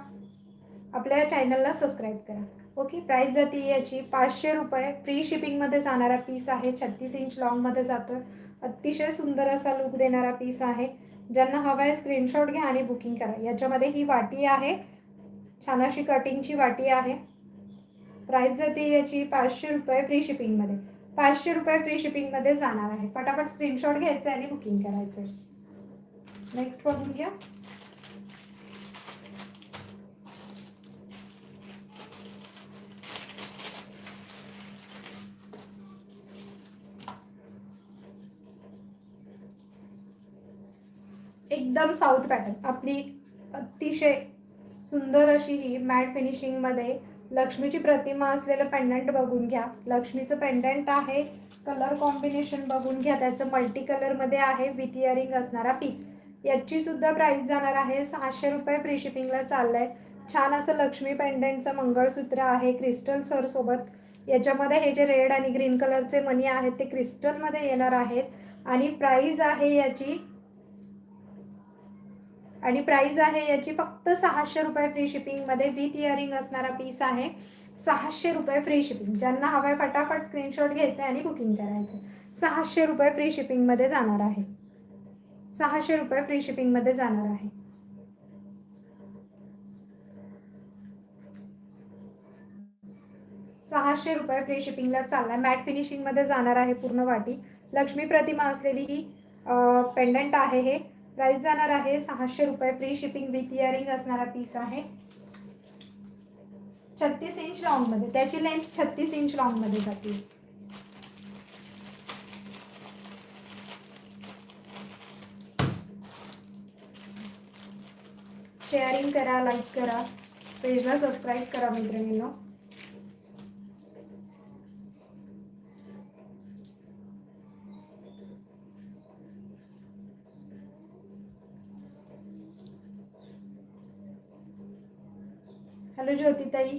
आपल्या चॅनलला सबस्क्राईब करा. ओके. प्राइस जाते याची 500 रुपये. फ्री शिपिंगमध्ये जाणारा पीस आहे. 36 इंच लॉंगमध्ये जातं. अतिशय सुंदर असा लुक देणारा पीस आहे. ज्यांना हवा आहे स्क्रीनशॉट घ्या आणि बुकिंग करा. याच्यामध्ये ही वाटी आहे, छान अशी कटिंगची वाटी आहे. प्राइस जाते याची 500 रुपये फ्री शिपिंगमध्ये. 500 रुपये फ्री शिपिंगमध्ये जाणार आहे. फटाफट स्क्रीनशॉट घ्यायचं आणि बुकिंग करायचं. नेक्स्ट बघून घ्या. एकदम साऊथ पॅटर्न. आपली अतिशय सुंदर अशी ही मॅट फिनिशिंगमध्ये लक्ष्मीची प्रतिमा असलेलं पेंडंट बघून घ्या. लक्ष्मीचं पेंडंट आहे. कलर कॉम्बिनेशन बघून घ्या. त्याचं मल्टी कलरमध्ये आहे. विथ इयरिंग असणारा पीस. याची सुद्धा प्राइस जाणार आहे 600 रुपये. फ्री शिपिंगला चाललंय. छान असं लक्ष्मी पेंडंटचं मंगळसूत्र आहे क्रिस्टल सर सोबत. याच्यामध्ये हे जे रेड आणि ग्रीन कलरचे मणी आहेत ते क्रिस्टलमध्ये येणार आहेत. आणि प्राइस आहे याची फक्त 600 रुपये फ्री शिपिंगमध्ये. विथ इयरिंग असणारा पीस आहे. 600 रुपये फ्री शिपिंग. ज्यांना हवाय फटाफट स्क्रीनशॉट घ्यायचे आणि बुकिंग करायचं. 600 रुपये फ्री शिपिंगमध्ये जाणार आहे. 600 रुपये फ्री शिपिंगमध्ये जाणार आहे. ₹600 फ्री शिपिंगला चाललाय. मॅट फिनिशिंगमध्ये जाणार आहे पूर्ण वाटी. लक्ष्मी प्रतिमा असलेली ही पेंडंट आहे. हे प्राइस जाणार आहे 600 रुपये. फ्री शिपिंग विथ इयरिंग असणारा पीस आहे. 36 इंच लॉंगमध्ये. त्याची लेंथ 36 इंच लॉंगमध्ये जाते. शेअरिंग करा, लाईक करा, पेजला सबस्क्राईब करा मैत्रिणींनो. Hello Jyotitai.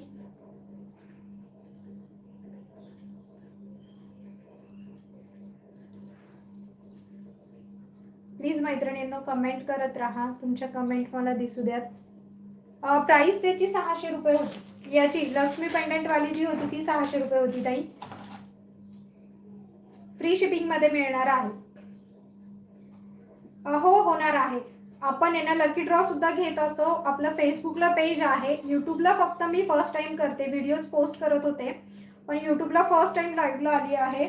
प्लीज मैत्रिणींनो कमेंट करत राहा. तुमच्या कमेंट मला दिसू द्यात. प्राइस त्याची 600 रुपये होती. याची लक्ष्मी पेंडंटवाली जी होती ती 600 रुपये होती ताई. फ्री शिपिंगमध्ये मिळणार आहे. हो होणार आहे. आपण यांना लकी ड्रॉ सुद्धा घेत असतो. आपलं फेसबुकला पेज आहे. यूट्यूबला फक्त मी फर्स्ट टाइम करते. व्हिडिओज पोस्ट करत होते पण यूट्यूबला फर्स्ट टाइम लाईव्हला आली आहे.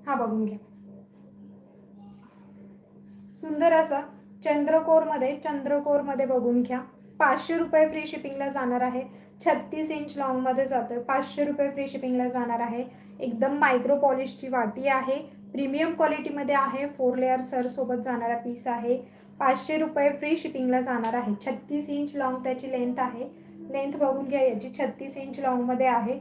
हा बघून घ्या. सुंदर असा चंद्रकोरमध्ये बघून घ्या. 500 रुपये फ्री शिपिंगला जाणार आहे. 36 इंच लॉंगमध्ये जातं. 500 रुपये फ्री शिपिंगला जाणार आहे. एकदम मायक्रो पॉलिशची वाटी आहे. प्रीमियम क्वालिटीमध्ये आहे. 4 लेअर सर सोबत जाणारा पीस आहे. 500 रुपये फ्री शिपिंगला जाणार आहे. 36 इंच लॉंग त्याची लेंथ आहे. लेंथ बघून घ्या याची. 36 इंच लॉंगमध्ये आहे.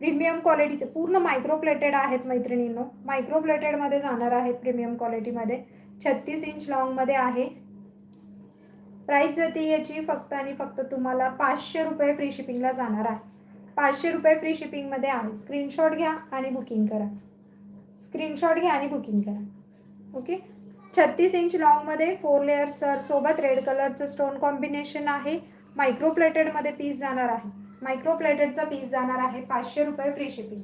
प्रीमियम क्वालिटीचे पूर्ण मायक्रो प्लेटेड आहेत मैत्रिणींनो. मायक्रो प्लेटेडमध्ये जाणार आहेत प्रीमियम क्वालिटीमध्ये. 36 इंच लॉंगमध्ये आहे. प्राइस जाते याची फक्त आणि फक्त तुम्हाला 500 रुपये फ्री शिपिंगला जाणार आहे. 500 रुपये फ्री शिपिंगमध्ये आहे. स्क्रीनशॉट घ्या आणि बुकिंग करा. स्क्रीनशॉट घ्या आणि बुकिंग करा. ओके. 36 इंच लॉंगमध्ये 4 लेअर सर सोबत रेड कलरचं स्टोन कॉम्बिनेशन आहे. मायक्रो प्लेटेडमध्ये पीस जाणार आहे. मायक्रो प्लेटेडचा पीस जाणार आहे. 500 रुपये फ्री शिपिंग.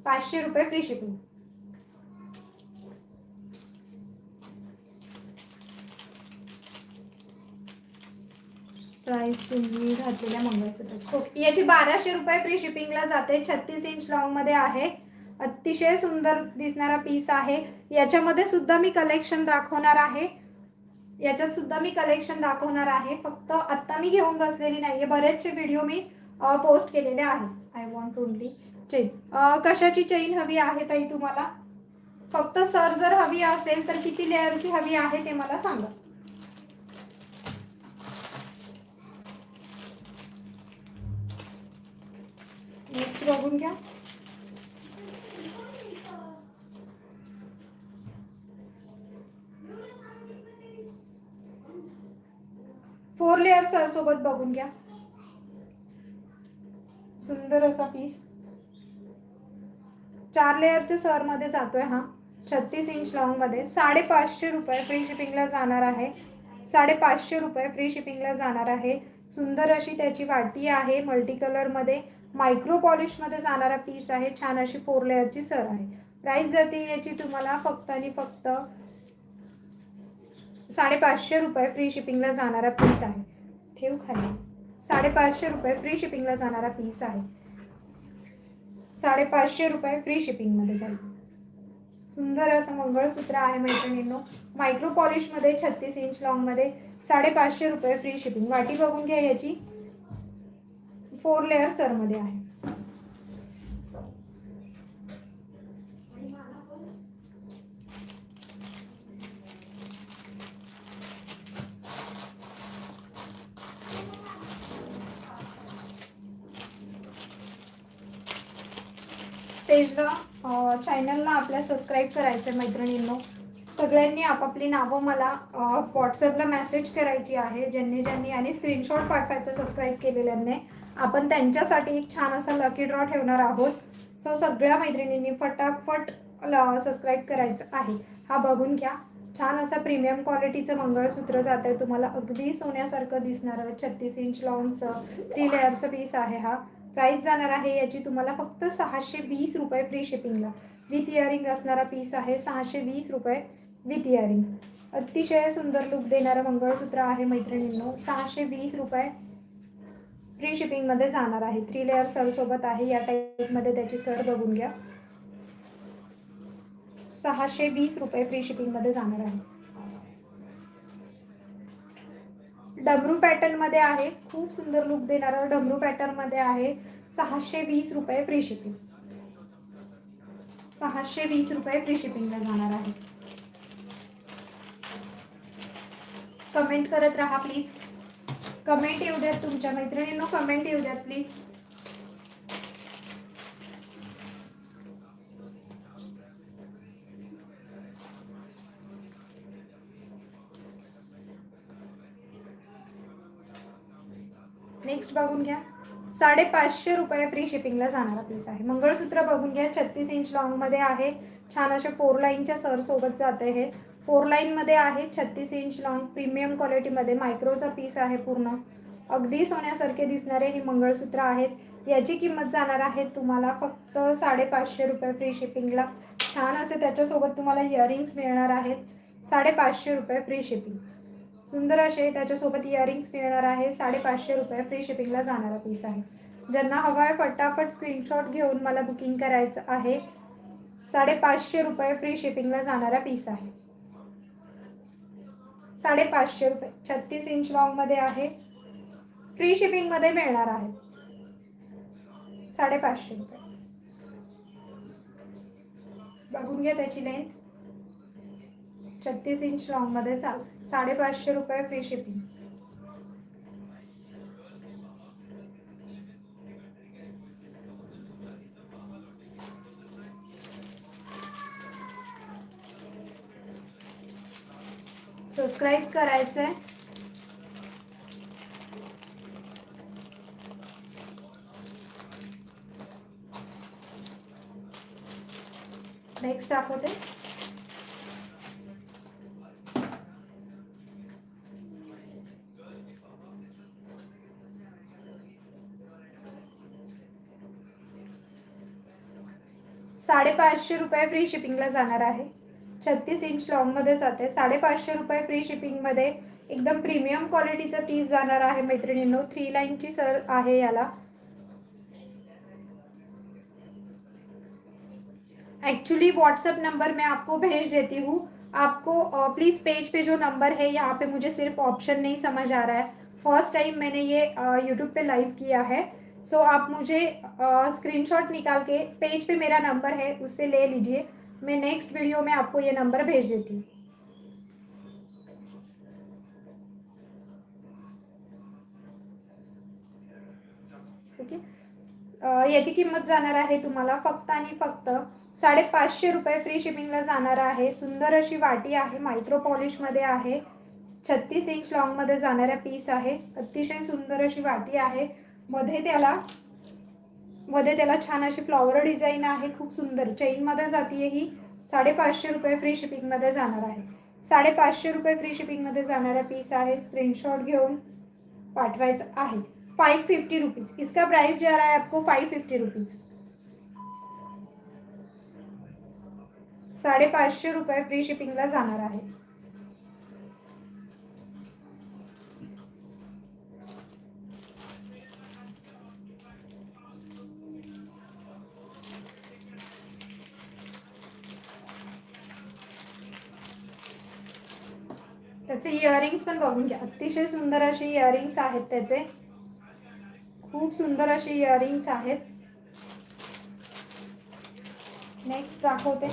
500 रुपये फ्री शिपिंग. प्राइस तुम्ही घातलेल्या मंगळसूत्राची. ओके. याची 1200 रुपये फ्री शिपिंगला जाते. 36 इंच लॉंगमध्ये आहे. अतिशय सुंदर दिसणारा पीस आहे. याच्यामध्ये सुद्धा मी कलेक्शन दाखवणार आहे. फक्त आत्ता मी घेऊन बसलेली नाहीये. बरेचसे व्हिडिओ मी पोस्ट केलेले आहेत. I want want only chain. कशाची चेन हवी आहे ताई तुम्हाला? फक्त सर जर हवी असेल तर किती लेअरची हवी आहे ते मला सांगा. नेक्स्ट बघून घ्या. फोर लेअर सर सोबत बघून घ्या. सुंदर असा पीस 4 लेअरच्या सर मध्ये जातोय हा. 36 इंच लॉंग मध्ये 550 रुपये फ्री शिपिंगला जाणार आहे. 550 रुपये फ्री शिपिंगला जाणार आहे. सुंदर अशी त्याची वाटी आहे. मल्टी कलर मध्ये मायक्रो पॉलिश मध्ये जाणारा पीस आहे. छान अशी 4 लेअरची सर आहे. प्राइस जाते याची तुम्हाला फक्त आणि फक्त 550 रुपये फ्री शिपिंगला जाणारा पीस आहे. ठेव खाली. 550 रुपये फ्री शिपिंगला जाणारा पीस आहे. 550 रुपये फ्री शिपिंग मध्ये जाईल. सुंदर असं मंगळसूत्र आहे मैत्रिणींनो. मायक्रो पॉलिश मध्ये 36 इंच लॉंग मध्ये 550 रुपये फ्री शिपिंग. वाटी बघून घ्या याची. 4 लेअर सर मध्ये आहे. पेजला चॅनलला आपल्या सबस्क्राईब करायचं आहे मैत्रिणींनो. सगळ्यांनी आपापली नावं मला व्हॉट्सअपला मेसेज करायची आहे. ज्यांनी आणि स्क्रीनशॉट पाठवायचं सबस्क्राईब केलेल्यांनी. आपण त्यांच्यासाठी एक छान असा लकी ड्रॉ ठेवणार आहोत. सो सगळ्या मैत्रिणींनी फटाफट सबस्क्राईब करायचं आहे. हा बघून घ्या. छान असा प्रीमियम क्वालिटीचं मंगळसूत्र जात आहे तुम्हाला. अगदी सोन्यासारखं दिसणारं 36 इंच लॉंगचं 3 लेअरचं पीस आहे हा. प्राइस जाणार आहे याची तुम्हाला फक्त 620 रुपये फ्री शिपिंगला. विथ इयरिंग असणारा पीस आहे. 620 रुपये विथ इयरिंग. अतिशय सुंदर लुक देणारं मंगळसूत्र आहे मैत्रिणींनो. 620 रुपये फ्री शिपिंगमध्ये जाणार आहे. 3 लेअर सर सोबत आहे. या टाईपमध्ये त्याची सर बघून घ्या. 620 रुपये फ्री शिपिंगमध्ये जाणार आहे. डमरू पॅटर्न मध्ये आहे. खूप सुंदर लुक देणारं डमरू पॅटर्न मध्ये आहे. 620 रुपये फ्री शिपिंग. 620 रुपये फ्री शिपिंगला जाणार आहे. कमेंट करत राहा प्लीज. कमेंट येऊ द्यात तुमच्या मैत्रिणींनो. कमेंट येऊ द्यात प्लीज. नेक्स्ट बघून घ्या. 550 रुपये फ्री शिपिंगला जाणारा पीस आहे. मंगळसूत्र बघून घ्या. 36 इंच लॉंग मध्ये आहे. छान अशा 4 लाईनच्या सर सोबत जाते. हे 4 लाईन मध्ये आहे. 36 इंच लॉंग प्रीमियम क्वालिटी मध्ये मायक्रोचा पीस आहे. पूर्ण अगदी सोन्यासारखे दिसणारे हे मंगळसूत्र आहेत. याची किंमत जाणार आहे तुम्हाला फक्त 550 रुपये फ्री शिपिंगला. छान असे त्याच्यासोबत तुम्हाला इयरिंग्स मिळणार आहेत. 550 रुपये फ्री शिपिंग. सुंदर असे त्याच्यासोबत इयरिंग्स मिळणार आहे. 550 रुपये फ्री शिपिंगला जाणारा पीस आहे. ज्यांना हवा आहे फटाफट स्क्रीनशॉट घेऊन मला बुकिंग करायचं आहे. 550 रुपये फ्री शिपिंगला जाणारा पीस आहे. 550 रुपये 36 इंच लॉंग मध्ये आहे. फ्री शिपिंग मध्ये मिळणार आहे. 550 रुपये. बघून घ्या त्याची लेंथ. 36 इंच लॉंग मध्ये चाल. 550 रुपये फ्री शिपिंग. सबस्क्राईब करायचंय. नेक्स्ट दाखवते. ₹550 फ्री शिपिंगला जाणार आहे. 36 इंच लॉंग मध्ये जाते. 550 रुपये फ्री शिपिंग मध्ये एकदम प्रीमियम क्वालिटीचा पीस जाणार आहे मैत्रिणींनो. 3 लाईनची सर आहे याला. एक्चुअली व्हाट्सएप नंबर मैं आपको भेज देती हूँ. आपको प्लीज़ पेज पे जो नंबर है यहाँ पे मुझे सिर्फ ऑप्शन नहीं समझ आ रहा है. फर्स्ट टाइम मैंने ये यूट्यूब पे लाइव किया है. सो आप मुझे स्क्रीनशॉट निकाल के पेज पे मेरा नंबर है उससे ले लीजिए, मैं नेक्स्ट वीडियो में आपको ये नंबर भेज देती हूँ. ओके. याची किंमत जाणार आहे तुम्हाला फक्त आणि फक्त 550 रुपये. फ्री शिपिंगला जाणार आहे. सुंदर अशी वाटी आहे, मायक्रो पॉलिशमध्ये आहे, 36 इंच लॉंगमध्ये जाणाऱ्या पीस आहे. अतिशय सुंदर अशी वाटी आहे. मध्ये त्याला छान अशी फ्लॉवर डिझाईन आहे, खूप सुंदर चेनमध्ये जातीये ही. 550 रुपये फ्री शिपिंगमध्ये जाणार आहे. 550 रुपये फ्री शिपिंगमध्ये जाणाऱ्या पीस आहे. स्क्रीनशॉट घेऊन पाठवायचं आहे. 550 रुपीज इसका प्राइस जा रहा है आपको 550 रुपीज. 550 रुपये फ्री शिपिंगला जाणार आहे. त्याचे इयरिंग्स पण बघून घ्या, अतिशय सुंदर अशी इयरिंग्स आहेत त्याचे, खूप सुंदर अशी इयरिंग्स आहेत. नेक्स्ट दाखवते.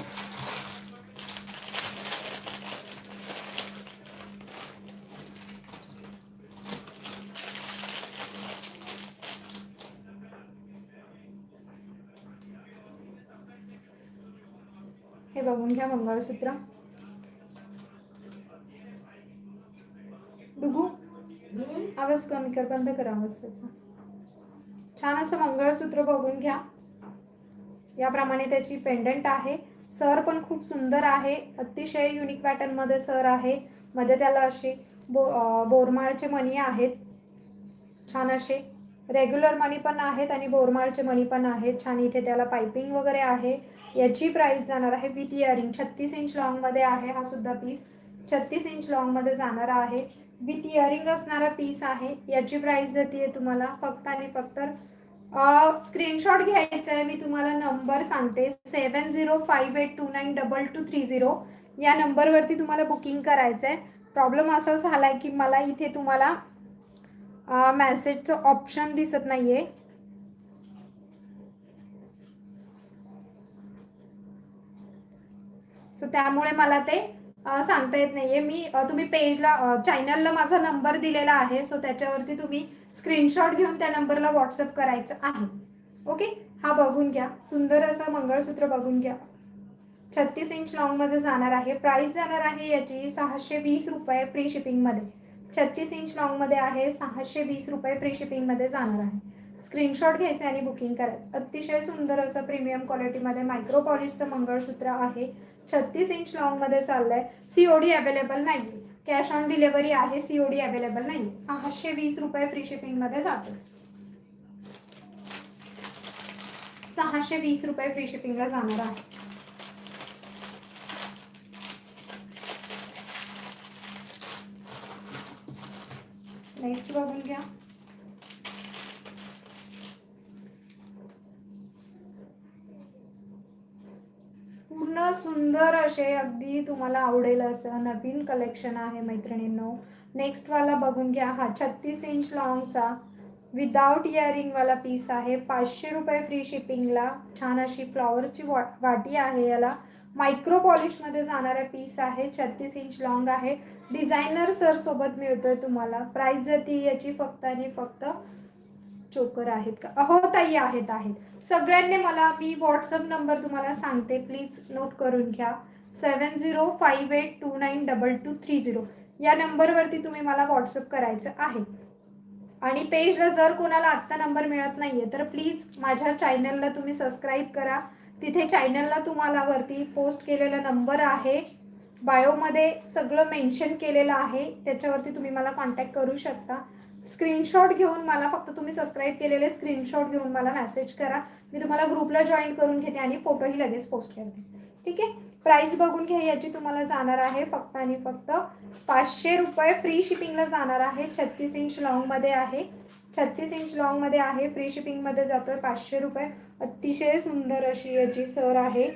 हे बघून घ्या मंगळसूत्र. डुगू आवाज कमी कर, बंद कर आवाज त्याचा. छान असं मंगळसूत्र बघून घ्या. याप्रमाणे त्याची पेंडंट आहे. सर पण खूप सुंदर आहे, अतिशय युनिक पॅटर्न मध्ये सर आहे. मध्ये त्याला असे बोरमाळचे मणी आहेत, छान असे रेग्युलर मणी पण आहेत आणि बोरमाळचे मणी पण आहेत. छान इथे त्याला पाइपिंग वगैरे आहे. याची प्राइस जाणार आहे विथ इयरिंग 36 इंच लॉंग मध्ये आहे. हा सुद्धा पीस 36 इंच लॉंग मध्ये जाणार आहे. विथ इयरिंग असणारा पीस आहे. याची प्राइस जाते तुम्हाला फक्त आणि फक्त स्क्रीनशॉट घ्यायचा आहे. मी तुम्हाला नंबर सांगते 7058292230. या नंबरवरती तुम्हाला बुकिंग करायचं आहे. प्रॉब्लेम असा झाला आहे की मला इथे तुम्हाला मेसेजचं ऑप्शन दिसत नाहीये. सो त्यामुळे मला ते सांगता येत नाहीये. मी तुम्ही पेजला चॅनलला माझा नंबर दिलेला आहे, सो त्याच्यावरती तुम्ही स्क्रीनशॉट घेऊन त्या नंबरला व्हॉट्सअप करायचं आहे. ओके. हा बघून घ्या, सुंदर असं मंगळसूत्र बघून घ्या. 36 इंच लॉंग मध्ये जाणार आहे. प्राइस जाणार आहे याची 620 रुपये फ्री शिपिंग मध्ये. 36 इंच लॉंग मध्ये आहे, 620 रुपये फ्री शिपिंग मध्ये जाणार आहे. स्क्रीनशॉट घ्यायचे आणि बुकिंग करायचं. अतिशय सुंदर असं प्रीमियम क्वालिटीमध्ये मायक्रो पॉलिशचं मंगळसूत्र आहे. 36 इंच लॉंग मध्ये चाललंय. सीओडी अवेलेबल नाही, कॅश ऑन डिलिव्हरी आहे, सीओडी अवेलेबल नाही. 620 रुपये फ्री शिपिंग मध्ये जातो. 620 रुपये फ्री शिपिंगला जाणार आहे. नेक्स्ट बघून घ्या. पूर्ण सुंदर असे अगदी तुम्हाला आवडेल असं नवीन कलेक्शन आहे मैत्रिणींनो. नेक्स्ट वाला बघून घ्या. हा 36 इंच लॉंगचा विदाउट इयरिंग वाला पीस आहे. 500 रुपये फ्री शिपिंगला. छान अशी फ्लॉवरची वाटी आहे. याला मायक्रो पॉलिश मध्ये जाणारा पीस आहे. 36 इंच लॉंग आहे. डिझायनर सर सोबत मिळतोय तुम्हाला. प्राइस जाती याची फक्त आणि फक्त चोकर आहेत का? हो ताई आहेत आहेत. सगळ्यांनी मला मी व्हॉट्सअप नंबर तुम्हाला सांगते, प्लीज नोट करून घ्या. 7058292230 या नंबरवरती तुम्ही मला व्हॉट्सअप करायचं आहे. आणि पेजला जर कोणाला आत्ता नंबर मिळत नाहीये तर प्लीज माझ्या चॅनलला तुम्ही सबस्क्राईब करा. तिथे चॅनलला तुम्हाला वरती पोस्ट केलेला नंबर आहे, बायोमध्ये सगळं मेन्शन केलेलं आहे, त्याच्यावरती तुम्ही मला कॉन्टॅक्ट करू शकता. स्क्रीनशॉट घेऊन मला फक्त तुम्ही सबस्क्राईब केलेले स्क्रीनशॉट घेऊन मला मेसेज करा. मी तुम्हाला ग्रुपला जॉईन करून घेते आणि फोटोही लगेच पोस्ट करते. ठीक आहे. प्राइस बघून घ्या. याची तुम्हाला जाणार आहे फक्त आणि फक्त 500 रुपये फ्री शिपिंगला जाणार आहे. 36 इंच लॉंग मध्ये आहे. 36 इंच लॉंग मध्ये आहे. फ्री शिपिंग मध्ये जातोय 500 रुपये. अतिशय सुंदर अशी याची सर आहे,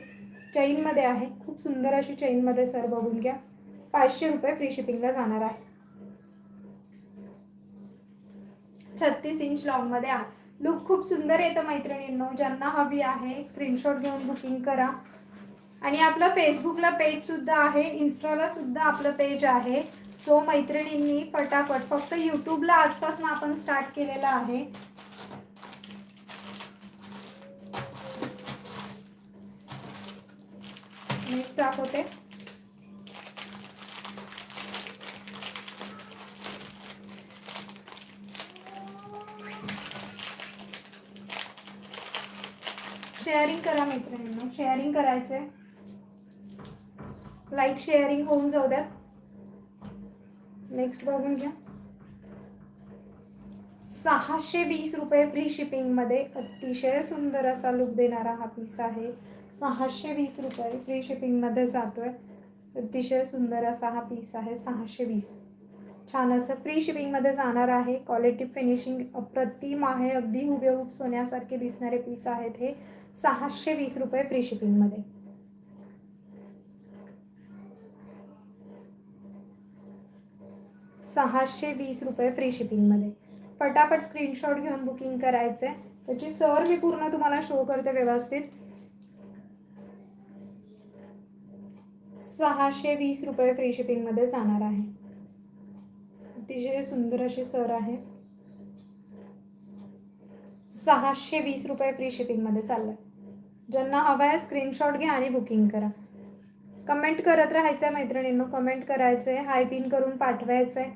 चेन मध्ये आहे. खूप सुंदर अशी चेन मध्ये सर बघून घ्या. 500 रुपये फ्री शिपिंगला जाणार आहे. 36 इंच लॉंग मध्ये आहे. लुक खूप सुंदर येतं मैत्रिणींनो. ज्यांना हवी आहे स्क्रीनशॉट घेऊन बुकिंग करा. आणि आपलं फेसबुकला पेज सुद्धा आहे, इन्स्टाला सुद्धा आपलं पेज आहे. सो मैत्रिणींनी फटाफट, फक्त यूट्यूबला आजपासून आपण स्टार्ट केलेलं आहे. नेक्स्ट दाखवते. शेअरिंग करा मैत्रिणींनो, शेअरिंग करायचंय. लाईक शेअरिंग होऊन जाऊ द्यात. नेक्स्ट बघून घ्या. 620 रुपये फ्री शिपिंगमध्ये अतिशय सुंदर असा लुक देणारा हा पीस आहे. 620 रुपये फ्री शिपिंगमध्ये जातोय. अतिशय सुंदर असा हा पीस आहे. 620 छान असं फ्री शिपिंगमध्ये जाणार आहे. क्वालिटी फिनिशिंग अप्रतिम आहे. अगदी हुबेहूब सोन्यासारखे दिसणारे पीस आहेत हे. 620 रुपये फ्री शिपिंगमध्ये. ₹620 फ्री शिपिंगमध्ये. फटाफट स्क्रीनशॉट घेऊन बुकिंग करायचे. त्याची सर मी पूर्ण तुम्हाला शो करते व्यवस्थित. 620 रुपये फ्री शिपिंगमध्ये जाणार आहे. अतिशय सुंदर अशी सर आहे. 620 रुपये फ्री शिपिंगमध्ये चाललंय. ज्यांना हवं आहे स्क्रीनशॉट घ्या आणि बुकिंग करा. कमेंट करत राहायचं मैत्रिणींनो, कमेंट करायचंय, हाय पिन करून पाठवायचंय.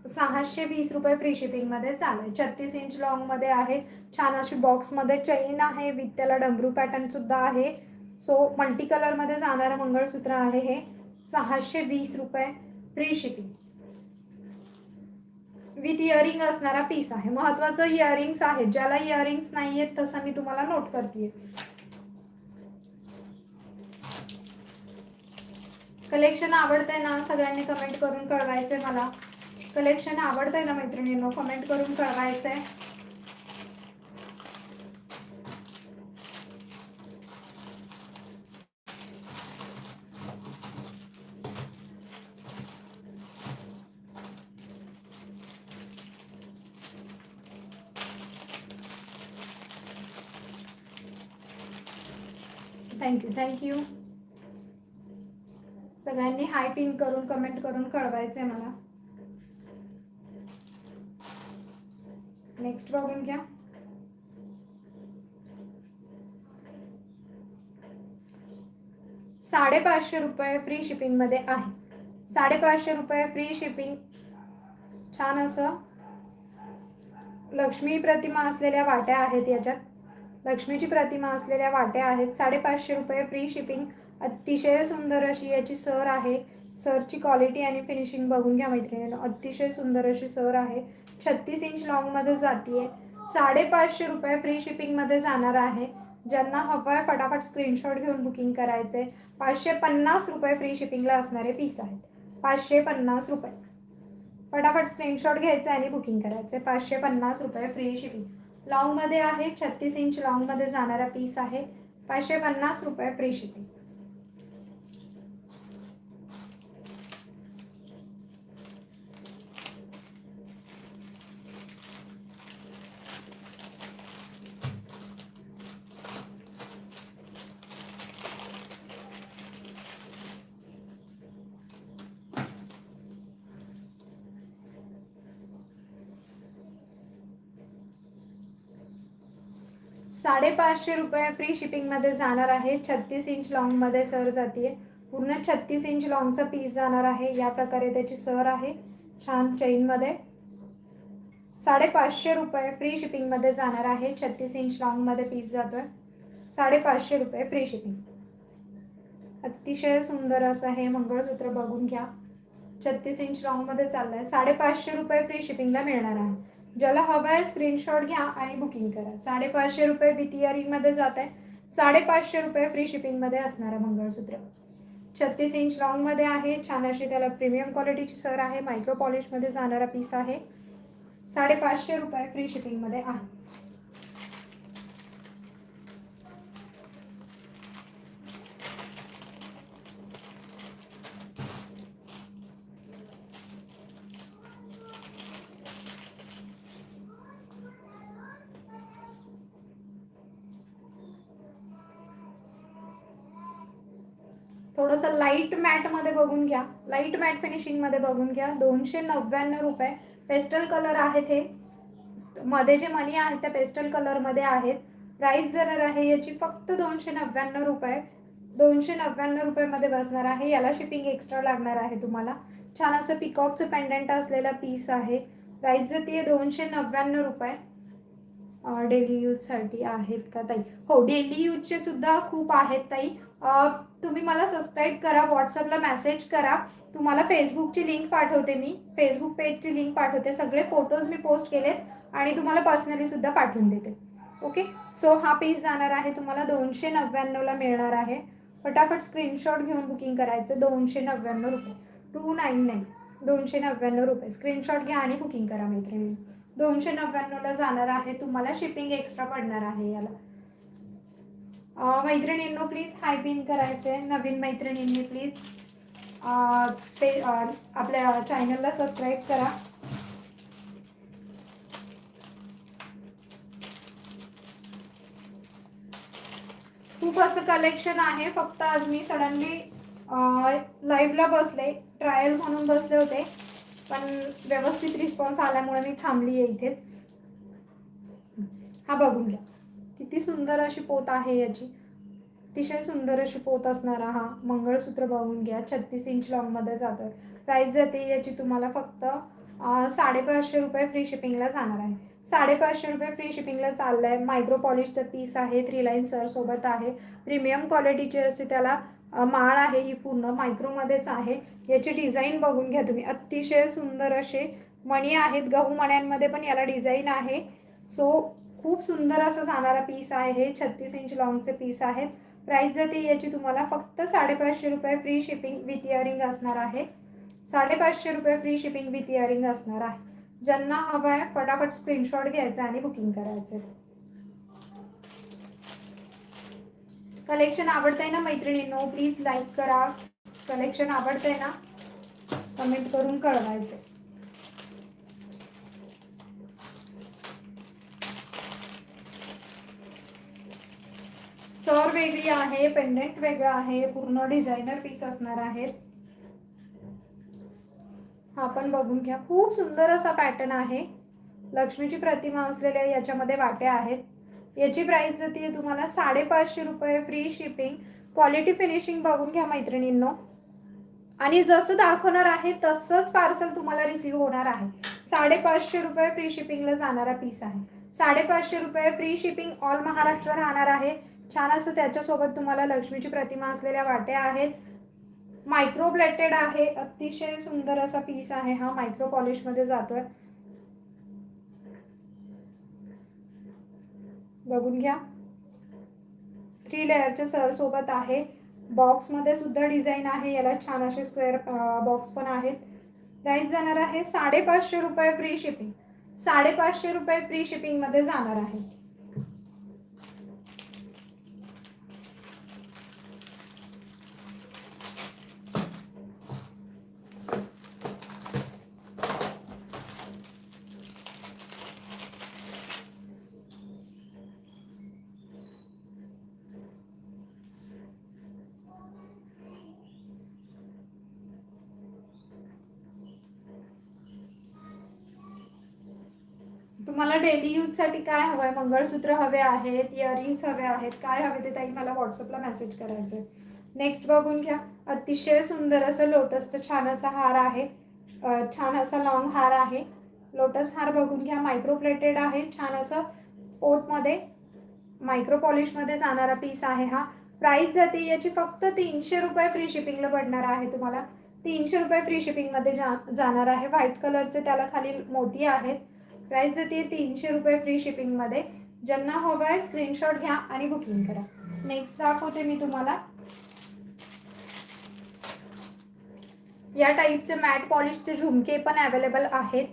620 रुपये फ्री शिपिंगमध्ये चालेल. 36 इंच लॉंगमध्ये आहे. छान अशी बॉक्समध्ये चेन आहे विथ त्याला डमरू पॅटर्न सुद्धा आहे. सो मल्टी कलरमध्ये जाणारं मंगळसूत्र आहे हे. 620 रुपये फ्री शिपिंग विथ इयरिंग असणारा पीस आहे. महत्वाचं इयरिंग्स आहेत. ज्याला इयरिंग्स नाही आहेत तसं मी तुम्हाला नोट करते. कलेक्शन आवडतंय ना सगळ्यांनी कमेंट करून कळवायचंय मला. कलेक्शन आवडतंय ना मैत्रिणींनो, कमेंट करून कळवायचंय. Thank you thank you. सगळ्यांनी हाय पिन करून कमेंट करून कळवायचंय मला. नेक्स्ट बघून घ्या. ₹550 फ्री शिपिंगमध्ये आहे. 550 रुपये फ्री शिपिंग. छान असं लक्ष्मी प्रतिमा असलेल्या वाट्या आहेत. याच्यात लक्ष्मीची प्रतिमा असलेल्या वाट्या आहेत. 550 रुपये फ्री शिपिंग. अतिशय सुंदर अशी याची सर आहे. सरची क्वालिटी आणि फिनिशिंग बघून घ्या मैत्रिणींनो. अतिशय सुंदर अशी सर आहे. 36 इंच लॉंगमध्ये जातीये. 550 रुपये फ्री शिपिंगमध्ये जाणार आहे. ज्यांना हवं आहे फटाफट स्क्रीनशॉट घेऊन बुकिंग करायचे. 550 रुपये फ्री शिपिंगला असणारे पीस आहेत. 550 रुपये. फटाफट स्क्रीनशॉट घ्यायचे आणि बुकिंग करायचे. 550 रुपये फ्री शिपिंग. लॉंगमध्ये आहे. 36 इंच लॉंगमध्ये जाणारा पीस आहे. 550 रुपये फ्री शिपिंग. ₹550 फ्री शिपिंगमध्ये जाणार आहे. 36 इंच लॉंगमध्ये सर जातीये. पूर्ण 36 इंच लॉंगचा पीस जाणार आहे. या प्रकारे त्याची सर आहे छान चेनमध्ये. 550 रुपये फ्री शिपिंगमध्ये जाणार आहे. 36 इंच लॉंगमध्ये पीस जातोय. 550 रुपये फ्री शिपिंग. अतिशय सुंदर असं हे मंगळसूत्र बघून घ्या. 36 इंच लॉंगमध्ये चाललंय. 550 रुपये फ्री शिपिंगला मिळणार आहे. ज्याला हवं आहे स्क्रीनशॉट घ्या आणि बुकिंग करा. 550 रुपये विथ इयरिंगमध्ये जात आहे. 550 रुपये फ्री शिपिंगमध्ये असणारं मंगळसूत्र. 36 इंच लॉंगमध्ये आहे. छान अशी त्याला प्रीमियम क्वालिटीची सर आहे. मायक्रो पॉलिशमध्ये जाणारा पीस आहे. 550 रुपये फ्री शिपिंगमध्ये आहे. थोडंसं लाईट मॅटमध्ये बघून घ्या, लाईट मॅट फिनिशिंगमध्ये बघून घ्या. 299 रुपये. पेस्टल कलर आहेत हे, मध्ये जे मणी आहेत त्या पेस्टल कलरमध्ये आहेत. प्राइस जर आहे याची फक्त 299 रुपये. 299 रुपयामध्ये बसणार आहे. याला शिपिंग एक्स्ट्रा लागणार आहे तुम्हाला. छान असं पिकॉकचं पेंडंट असलेला पीस आहे. प्राइस जाते 299 रुपये. डेली यूजसाठी आहेत का ताई? हो, डेली यूजचे सुद्धा खूप आहेत ताई. तुम्ही मला सबस्क्राईब करा, व्हॉट्सअपला मेसेज करा. तुम्हाला फेसबुकची लिंक पाठवते, मी फेसबुक पेजची लिंक पाठवते. सगळे फोटोज मी पोस्ट केलेत आणि तुम्हाला पर्सनली सुद्धा पाठवून देते. ओके, सो हा पीस जाणार आहे तुम्हाला 299ला मिळणार आहे. फटाफट स्क्रीनशॉट घेऊन बुकिंग करायचं. 299 रुपये. 299, 299 रुपये. स्क्रीनशॉट घ्या आणि बुकिंग करा मैत्रिणी. 299ला जाणार आहे तुम्हाला. शिपिंग एक्स्ट्रा पडणार आहे याला. मैत्रिणींनो प्लीज हाय पिन करायचे. नवीन मैत्रिणींनी प्लीज ते आपल्या चॅनलला सबस्क्राईब करा. खूप असं कलेक्शन आहे. फक्त आज मी सडनली लाईव्हला बसले, ट्रायल म्हणून बसले होते, पण व्यवस्थित रिस्पॉन्स आल्यामुळे मी थांबली आहे इथेच. हा बघून घ्या, किती सुंदर अशी पोत आहे याची. अतिशय सुंदर अशी पोत असणारा हा मंगळसूत्र बघून घ्या. 36 इंच लॉंगमध्ये जातं. प्राइस जाते याची तुम्हाला फक्त 550 रुपये. फ्री शिपिंगला जाणार आहे. 550 रुपये फ्री शिपिंगला चाललं आहे. मायक्रो पॉलिशचं पीस आहे. 3 लाईन सर सोबत आहे. प्रीमियम क्वालिटीची असे त्याला माळ आहे. ही पूर्ण मायक्रोमध्येच आहे. याची डिझाईन बघून घ्या तुम्ही. अतिशय सुंदर असे मणी आहेत. गहू मण्यांमध्ये पण याला डिझाईन आहे. सो खूप सुंदर असं जाणारा पीस आहे हे. 36 इंच लॉंगचे पीस आहेत. प्राइस जाते याची तुम्हाला फक्त 550 रुपये. फ्री शिपिंग विथ इयरिंग असणार आहे. 550 रुपये फ्री शिपिंग विथ इयरिंग असणार आहे. ज्यांना हवं आहे फटाफट स्क्रीनशॉट घ्यायचा आणि बुकिंग करायचं. कलेक्शन आवडतंय ना मैत्रिणींनो? प्लीज लाईक करा. कलेक्शन आवडतंय ना? कमेंट करून कळवायचं. सर वेगळी आहे, पेंडेंट वेगळं आहे, पूर्ण डिझायनर पीस असणार आहेत. हा पण बघून घ्या. खूप सुंदर असा पॅटर्न आहे. लक्ष्मीची प्रतिमा असलेल्या याच्यामध्ये वाट्या आहेत. याची प्राइस जाते तुम्हाला 550 रुपये. Free shipping. क्वालिटी फिनिशिंग बघून घ्या मैत्रिणींनो. आणि जसं दाखवणार आहे तसंच पार्सल तुम्हाला रिसीव्ह होणार आहे. 550 रुपये फ्री शिपिंगला जाणारा पीस आहे. 550 रुपये फ्री शिपिंग ऑल महाराष्ट्र राहणार आहे. छान असं त्याच्यासोबत तुम्हाला लक्ष्मीची प्रतिमा असलेल्या वाट्या आहेत. मायक्रो प्लेटेड आहे. अतिशय सुंदर असा पीस आहे हा. मायक्रो पॉलिशमध्ये जातोय. बघून घ्या. 3 लेअरच्या सर सोबत आहे. बॉक्समध्ये सुद्धा डिझाईन आहे. याला छान असे स्क्वेअर बॉक्स पण आहेत. प्राइस जाणार आहे 550 रुपये. Free shipping. 550 रुपये फ्री शिपिंगमध्ये जाणार आहे. तुम्हाला डेली यूजसाठी काय हवं आहे? मंगळसूत्र हवे आहेत, इयरिंग्स हवे आहेत, काय हवे ते ताई मला व्हॉट्सअपला मेसेज करायचं आहे. नेक्स्ट बघून घ्या. अतिशय सुंदर असं लोटसचं छान असा हार आहे. छान असा लॉंग हार आहे. लोटस हार बघून घ्या. मायक्रो प्लेटेड आहे. छान असं पोतमध्ये मायक्रो पॉलिशमध्ये जाणारा पीस आहे हा. प्राइस जाते याची फक्त 300 रुपये. फ्री शिपिंगला पडणार आहे तुम्हाला. 300 रुपये फ्री शिपिंगमध्ये जाणार आहे. व्हाईट कलरचे त्याला खाली मोती आहेत. प्राइस जाते 300 रुपये फ्री शिपिंगमध्ये. ज्यांना हवं आहे स्क्रीनशॉट घ्या आणि बुकिंग करा. नेक्स्ट दाखवते मी तुम्हाला. या टाईपचे मॅट पॉलिशचे झुमके पण अवेलेबल आहेत.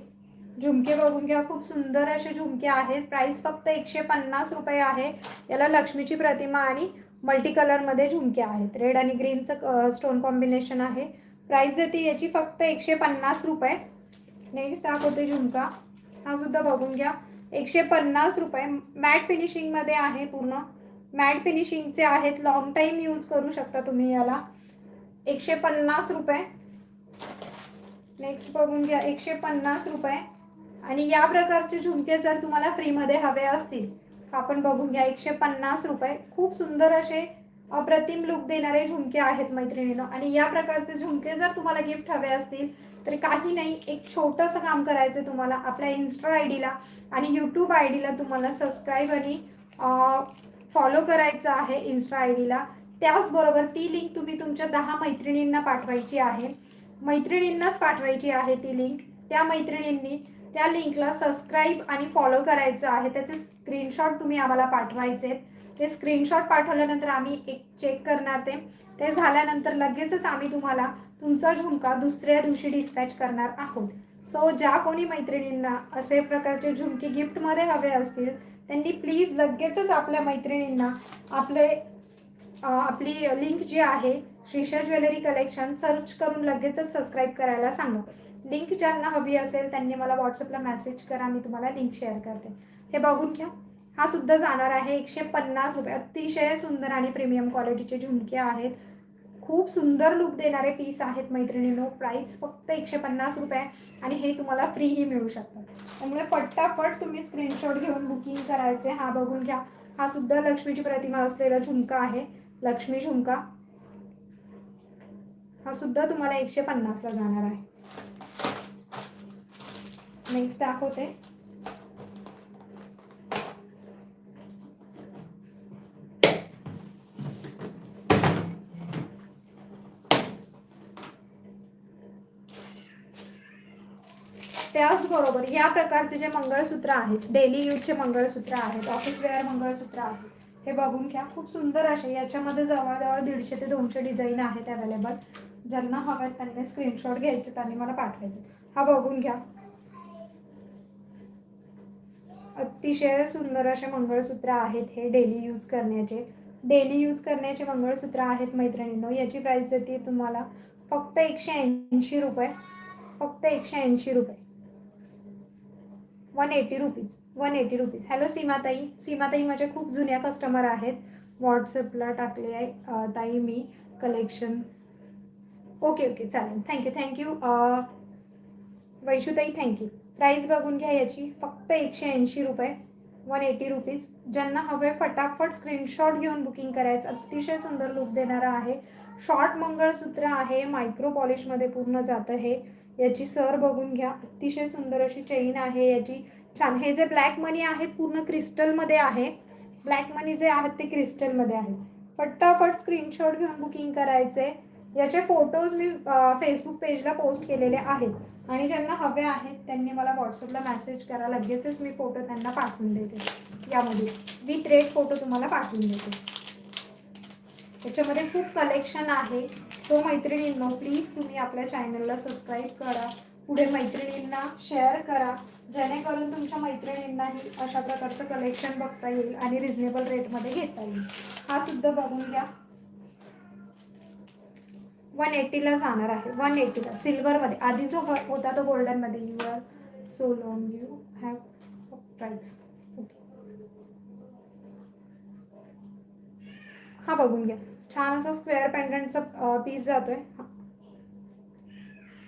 झुमके बघून घ्या. खूप सुंदर असे झुमके आहेत. प्राइस फक्त 150 रुपये आहे. याला लक्ष्मीची प्रतिमा आणि मल्टी कलरमध्ये झुमके आहेत. रेड आणि ग्रीनचं स्टोन कॉम्बिनेशन आहे. प्राइस जाते याची फक्त 150 रुपये. नेक्स्ट दाखवते झुमका. हा सुद्धा बघून घ्या. 150 रुपये. मॅट फिनिशिंगमध्ये आहे. पूर्ण मॅट फिनिशिंगचे आहेत. लॉंग टाईम यूज करू शकता तुम्ही याला. 150 रुपये. नेक्स्ट बघून घ्या 150 रुपये. आणि या प्रकारचे झुमके जर तुम्हाला फ्रीमध्ये हवे असतील आपण बघून घ्या 150 रुपये. खूप सुंदर असे अप्रतिम लुक देणारे झुमके आहेत मैत्रिणींनो. आणि या प्रकारचे झुमके जर तुम्हाला गिफ्ट हवे असतील तर काही नाही, एक छोटंसं काम करायचं तुम्हाला. आपल्या इन्स्टा आय डीला आणि यूट्यूब आय डीला तुम्हाला सबस्क्राईब आणि फॉलो करायचं आहे इन्स्टा आय डीला. त्याचबरोबर ती लिंक तुम्ही तुमच्या 10 मैत्रिणींना पाठवायची आहे. मैत्रिणींनाच पाठवायची आहे ती लिंक. त्या मैत्रिणींनी त्या लिंकला सबस्क्राईब आणि फॉलो करायचं आहे. त्याचे स्क्रीनशॉट तुम्ही आम्हाला पाठवायचे. ते स्क्रीनशॉट पाठवल्यानंतर आम्ही एक चेक करणार. ते झाल्यानंतर लगेचच आम्ही तुम्हाला तुमचा झुमका दुसऱ्या दिवशी डिस्पॅच करणार आहोत. सो ज्या कोणी मैत्रिणींना असे प्रकारचे झुमके गिफ्टमध्ये हवे असतील त्यांनी प्लीज लगेचच आपल्या मैत्रिणींना आपली लिंक जी आहे श्रीशा ज्वेलरी कलेक्शन सर्च करून लगेचच सबस्क्राईब करायला सांगा. लिंक ज्यांना हवी असेल त्यांनी मला व्हॉट्सअपला मेसेज करा, मी तुम्हाला लिंक शेअर करते. हे बघून घ्या, हा सुद्धा जाणार आहे 150 रुपये. अतिशय सुंदर आणि प्रीमियम क्वालिटीचे झुमके आहेत. खूप सुंदर लुक देणारे पीस आहेत मैत्रिणींनो. प्राइस फक्त 150 रुपये आणि हे तुम्हाला फ्रीही मिळू शकतात. त्यामुळे फटाफट तुम्ही स्क्रीनशॉट घेऊन बुकिंग करायचे. हा बघून घ्या, हा सुद्धा लक्ष्मीची प्रतिमा असलेला झुमका आहे, लक्ष्मी झुमका. हा सुद्धा तुम्हाला 150ला जाणार आहे. नेक्स्ट दाखवते. त्याचबरोबर या प्रकारचे जे मंगळसूत्र आहेत डेली यूजचे मंगळसूत्र आहेत, ऑफिस वेअर मंगळसूत्र आहेत. हे बघून घ्या, खूप सुंदर असे. याच्यामध्ये जवळजवळ 150 ते 200 डिझाईन आहेत अवेलेबल. ज्यांना हवे त्यांनी स्क्रीनशॉट घ्यायचे आणि मला पाठवायचे. हा बघून घ्या, अतिशय सुंदर असे मंगळसूत्र आहेत. हे डेली यूज करण्याचे मंगळसूत्र आहेत मैत्रिणींनो. याची प्राइस जाते तुम्हाला फक्त 180 रुपये. फक्त 180 रुपये. 180 रुपीज. हॅलो सीमाताई माझे खूप जुन्या कस्टमर आहेत. व्हॉट्सअपला टाकले आहे ताई मी कलेक्शन. ओके चालेल. थँक्यू वैशुताई, थँक्यू. प्राइस बघून घ्या याची फक्त 180 रुपये. 180 रुपीज. ज्यांना हवे फटाफट स्क्रीनशॉट घेऊन बुकिंग करायचं. अतिशय सुंदर लुक देणारा आहे. शॉर्ट मंगळसूत्र आहे, मायक्रो पॉलिशमध्ये पूर्ण जातं हे. याची सर बघून घ्या, अतिशय सुंदर अशी चेन आहे याची. छान. हे जे ब्लॅक मनी आहेत पूर्ण क्रिस्टलमध्ये आहे. ब्लॅक मनी जे आहेत ते क्रिस्टलमध्ये आहेत. फटाफट स्क्रीनशॉट घेऊन बुकिंग करायचे. याचे फोटोज मी फेसबुक पेजला पोस्ट केलेले आहेत आणि ज्यांना हवे आहेत त्यांनी मला व्हॉट्सअपला मेसेज करा. लगेचच मी फोटो त्यांना पाठवून देते. यामध्ये विथ रेट फोटो तुम्हाला पाठवून देते. त्याच्यामध्ये खूप कलेक्शन आहे. सो मैत्रिणींनो प्लीज तुम्ही आपल्या चॅनलला सबस्क्राईब करा, पुढे मैत्रिणींना शेअर करा, जेणेकरून तुमच्या मैत्रिणींनाही अशा प्रकारचं कलेक्शन बघता येईल आणि रिजनेबल रेटमध्ये घेता येईल. हा सुद्धा बघून घ्या, 180ला जाणार आहे. 180ला सिल्वरमध्ये. आधी जो होता तो गोल्डनमध्ये. You are so long, you have price. हा बघून घ्या, छान असा स्क्वेअर पेंडंटचा पीस जातोय.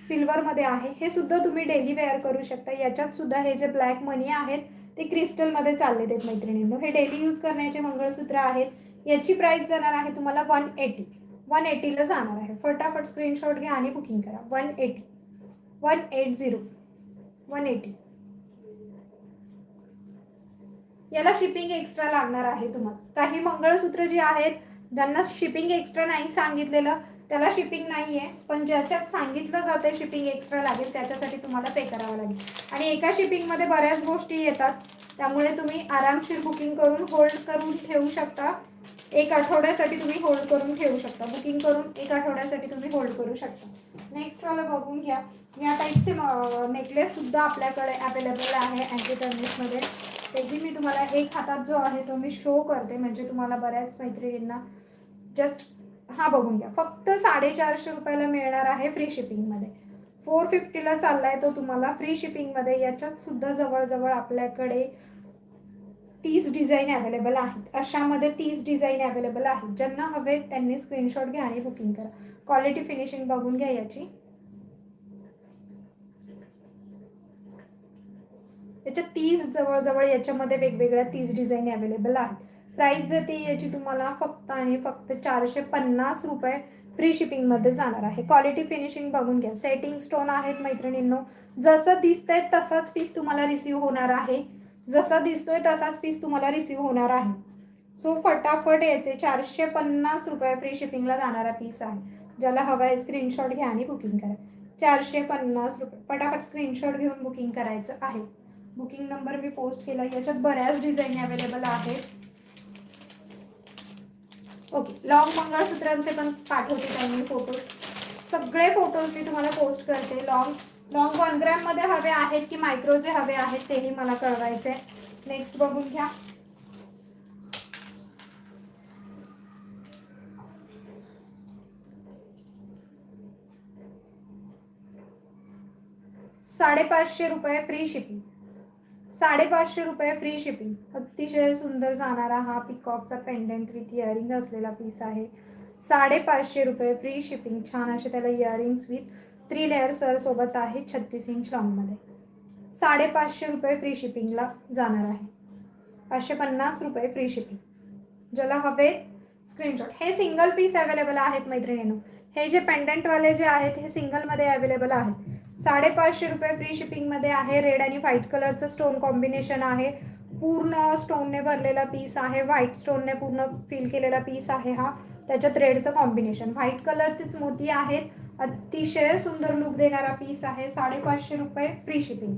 सिल्वरमध्ये आहे. हे सुद्धा तुम्ही डेली वेअर करू शकता. याच्यात सुद्धा हे जे ब्लॅक मनी आहेत ते क्रिस्टलमध्ये चालले आहेत मैत्रिणींनो. हे डेली यूज करण्याचे मंगळसूत्र आहेत. याची प्राइस जाणार आहे तुम्हाला 180ला जाणार आहे. फटाफट स्क्रीनशॉट घ्या आणि बुकिंग करा. 180. याला शिपिंग एक्स्ट्रा लागणार आहे तुम्हाला. काही मंगळसूत्र जी आहेत ज्यांना शिपिंग एक्स्ट्रा नाही सांगितलेलं त्याला शिपिंग नाही आहे, पण ज्याच्यात सांगितलं जाते शिपिंग एक्स्ट्रा लागेल त्याच्यासाठी तुम्हाला पे करावं लागेल. आणि एका शिपिंगमध्ये बऱ्याच गोष्टी येतात, त्यामुळे तुम्ही आरामशीर बुकिंग करून होल्ड करून ठेवू शकता. 1 आठवड्यासाठी तुम्ही होल्ड करून ठेवू शकता. बुकिंग करून 1 आठवड्यासाठी तुम्ही होल्ड करू शकता. नेक्स्ट वाला बघून घ्या. या टाईपचे नेकलेस सुद्धा आपल्याकडे अवेलेबल आहे अँटी टर्निशमध्ये. तेही मी तुम्हाला एक हातात जो आहे तो मी शो करते, म्हणजे तुम्हाला बऱ्याच मैत्रिणींना जस्ट. हा बघून घ्या, फक्त 450 रुपयाला मिळणार आहे फ्री शिपिंगमध्ये. 450ला चाललाय तो तुम्हाला फ्री शिपिंगमध्ये. याच्यात सुद्धा जवळजवळ आपल्याकडे 30 डिझाईन अवेलेबल आहेत. अशामध्ये 30 डिझाईन अवेलेबल आहेत. ज्यांना हवे त्यांनी स्क्रीनशॉट घ्या आणि बुकिंग करा. क्वालिटी फिनिशिंग बघून घ्या याची. याच्या 30 जवळजवळ याच्यामध्ये वेगवेगळ्या 30 डिझाईन अवेलेबल आहेत. प्राइस जाते याची तुम्हाला फक्त आणि फक्त 450 रुपये फ्री शिपिंग मध्ये जाणार आहे. क्वालिटी फिनिशिंग बघून घ्या. सेटिंग स्टोन आहेत मैत्रिणींनो. जसं दिसतंय तसाच पीस तुम्हाला रिसीव होणार आहे. जसा दिसतोय तसाच पीस तुम्हाला रिसीव होणार आहे. सो फटाफट याचे 450 रुपये फ्री शिपिंगला जाणारा पीस आहे. ज्याला हवा आहे स्क्रीनशॉट घ्या आणि बुकिंग करा. 450 रुपये. फटाफट स्क्रीनशॉट घेऊन बुकिंग करायचं आहे. बुकिंग नंबर मी पोस्ट केला. याच्यात बऱ्याच डिझाईन अवेलेबल आहेत. ओके, लॉंग मंगळसूत्रांचे पण पाठवते काही मी फोटोज. सगळे फोटोज मी तुम्हाला पोस्ट करते. लॉंग 1 ग्रॅम मध्ये हवे आहेत की मायक्रोचे हवे आहेत तेही मला कळवायचे. नेक्स्ट बघून घ्या. ₹550 फ्री शिपिंग. 550 रुपये फ्री शिपिंग. अतिशय सुंदर जाणारा हा पिकॉकचा पेंडंट विथ इयरिंग असलेला पीस आहे. 550 रुपये फ्री शिपिंग. छान असे त्याला इयरिंग्स विथ 3 लेअर सर सोबत आहे. 36 इंच लॉंगमध्ये. 550 रुपये फ्री शिपिंगला जाणार आहे. 550 रुपये फ्री शिपिंग. ज्याला हवे स्क्रीनशॉट. हे सिंगल पीस अवेलेबल आहेत मैत्रिणींनो. हे जे पेंडंटवाले जे आहेत हे सिंगलमध्ये अवेलेबल आहेत. 550 रुपये फ्री शिपिंगमध्ये आहे. रेड आणि व्हाईट कलरचं स्टोन कॉम्बिनेशन आहे. पूर्ण स्टोनने भरलेला पीस आहे. व्हाईट स्टोनने पूर्ण फिल केलेला पीस आहे हा. त्याच्यात रेडचं कॉम्बिनेशन. व्हाईट कलरचेच मोती आहेत. अतिशय सुंदर लुक देणारा पीस आहे. 550 रुपये फ्री शिपिंग.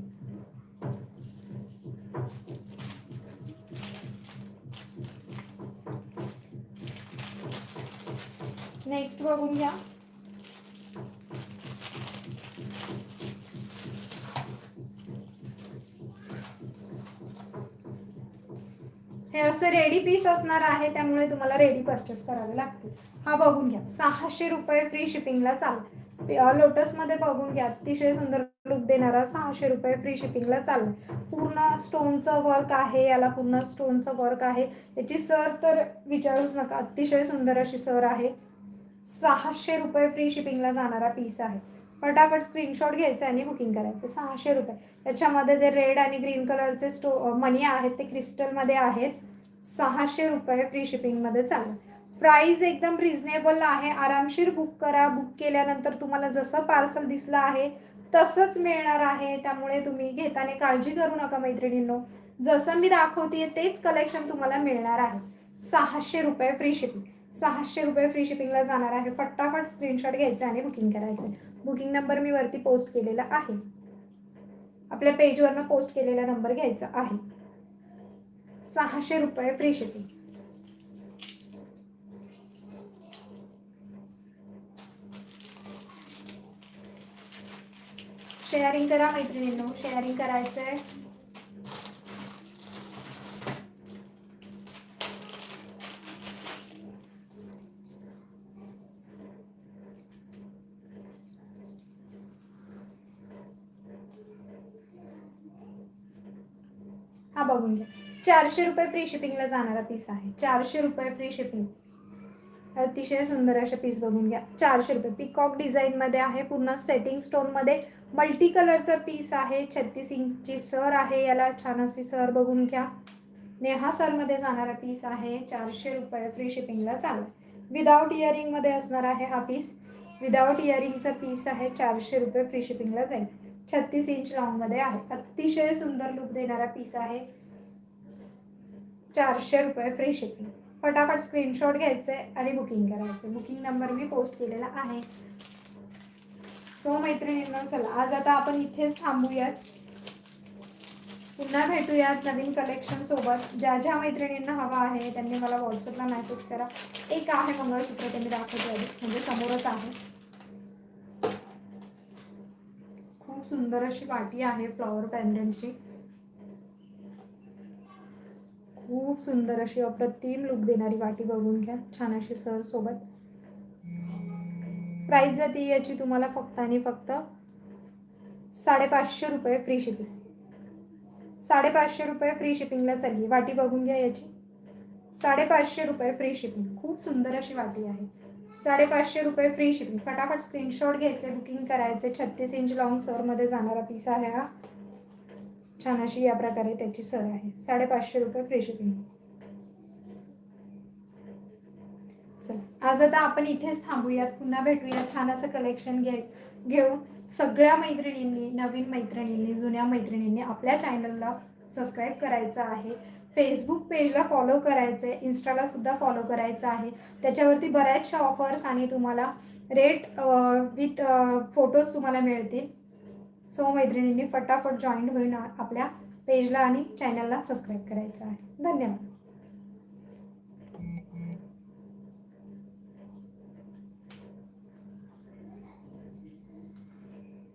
नेक्स्ट बघून घ्या. हे असं रेडी पीस असणार आहे त्यामुळे तुम्हाला रेडी परचेस करावे लागतील. हा बघून घ्या. 600 रुपये फ्री शिपिंगला चालला. लोटसमध्ये बघून घ्या. अतिशय सुंदर लुक देणारा 600 रुपये फ्री शिपिंगला चालला. पूर्ण स्टोनचं वर्क आहे. याला पूर्ण स्टोनचं वर्क आहे. याची सर तर विचारूच नका. अतिशय सुंदर अशी सर आहे. 600 रुपये फ्री शिपिंगला जाणारा पीस आहे. फटाफट स्क्रीनशॉट घ्यायचा आणि बुकिंग करायचं. 600 रुपये. त्याच्यामध्ये जे रेड आणि ग्रीन कलरचे मणी आहेत ते क्रिस्टलमध्ये आहेत. 600 रुपये फ्री शिपिंगमध्ये चालू. प्राइस एकदम रिझनेबल आहे. आरामशीर बुक करा. बुक केल्यानंतर तुम्हाला जसं पार्सल दिसलं आहे तसंच मिळणार आहे. त्यामुळे तुम्ही घेताना काळजी करू नका मैत्रिणींनो. जसं मी दाखवते तेच कलेक्शन तुम्हाला मिळणार आहे. 600 रुपये फ्री शिपिंग. 600 रुपये फ्री शिपिंगला जाणार आहे. फटाफट स्क्रीनशॉट घ्यायचा आणि बुकिंग करायचं. बुकिंग नंबर मी वरती पोस्ट केलेला आहे. आपल्या पेजवरनं पोस्ट केलेला नंबर घ्यायचा आहे. 600 रुपये फ्री शिपिंग. शेअरिंग करा मैत्रिणींनो. शेअरिंग करायचंय. हा बघून घ्या. 400 रुपये फ्री शिपिंगला जाणारा पीस आहे. 400 रुपये फ्री शिपिंग. अतिशय सुंदर असे पीस बघून घ्या. 400 रुपये. पिकॉक डिझाईन मध्ये आहे. पूर्ण सेटिंग स्टोन मध्ये मल्टी कलरचा पीस आहे. 36 इंचची सर आहे. याला छान अशी सर बघून घ्या. नेहा सर मध्ये जाणारा पीस आहे. 400 रुपये फ्री शिपिंगला चालू. विदाउट इयरिंग मध्ये असणार आहे हा पीस. विदाउट इयरिंगचा पीस आहे. 400 रुपये फ्री शिपिंगला जाईल. 36 इंच लॉंग मध्ये आहे. अतिशय सुंदर लुक देणारा पीस आहे. 400 रुपये फ्री शिपिंग. फटाफट स्क्रीनशॉट घ्यायचे आणि बुकिंग करायचे. बुकिंग नंबर मी पोस्ट केलेला आहे. सो मैत्रिणींनो चला आज आता आपण इथेच थांबूयात. पुन्हा भेटूयात नवीन कलेक्शन सोबत. ज्या ज्या मैत्रिणींना हवा आहे त्यांनी मला व्हॉट्सअपला मेसेज करा. एक आहे मंगळसूत्र ते मी दाखवते आधी, म्हणजे समोरच आहे. खूप सुंदर अशी वाटी आहे फ्लॉवर पेंडंटची. खूप सुंदर अशी अप्रतिम लुक देणारी वाटी बघून घ्या. छान अशी सर सोबत. प्राइस जाते याची तुम्हाला फक्त आणि फक्त 550 रुपये फ्री शिपिंग. 550 रुपये फ्री शिपिंगला चालली. वाटी बघून घ्या याची. 550 रुपये फ्री शिपिंग. खूप सुंदर अशी वाटी आहे. 550 रुपये फ्री शिपिंग. फटाफट स्क्रीनशॉट घ्यायचे, बुकिंग करायचे. 36 इंच लॉंग सरमध्ये जाणारा पीस आहे हा. छान अशी या प्रकारे त्याची सर आहे. 550 रुपये फ्री शिपिंग. चला आज आता आपण इथेच थांबूयात. पुन्हा भेटूयात छान असं कलेक्शन घेऊन. सगळ्या मैत्रिणींनी, नवीन मैत्रिणींनी, जुन्या मैत्रिणींनी आपल्या चॅनलला सबस्क्राईब करायचं आहे. फेसबुक पेजला फॉलो करायचं आहे. इंस्टाला सुद्धा फॉलो करायचं आहे. त्याच्यावरती बऱ्याचशा ऑफर्स आणि तुम्हाला रेट विथ फोटोज तुम्हाला मिळतील. सो मैत्रिणींनी फटाफट जॉईन होईन आपल्या पेजला आणि चॅनलला सबस्क्राईब करायचं आहे. धन्यवाद.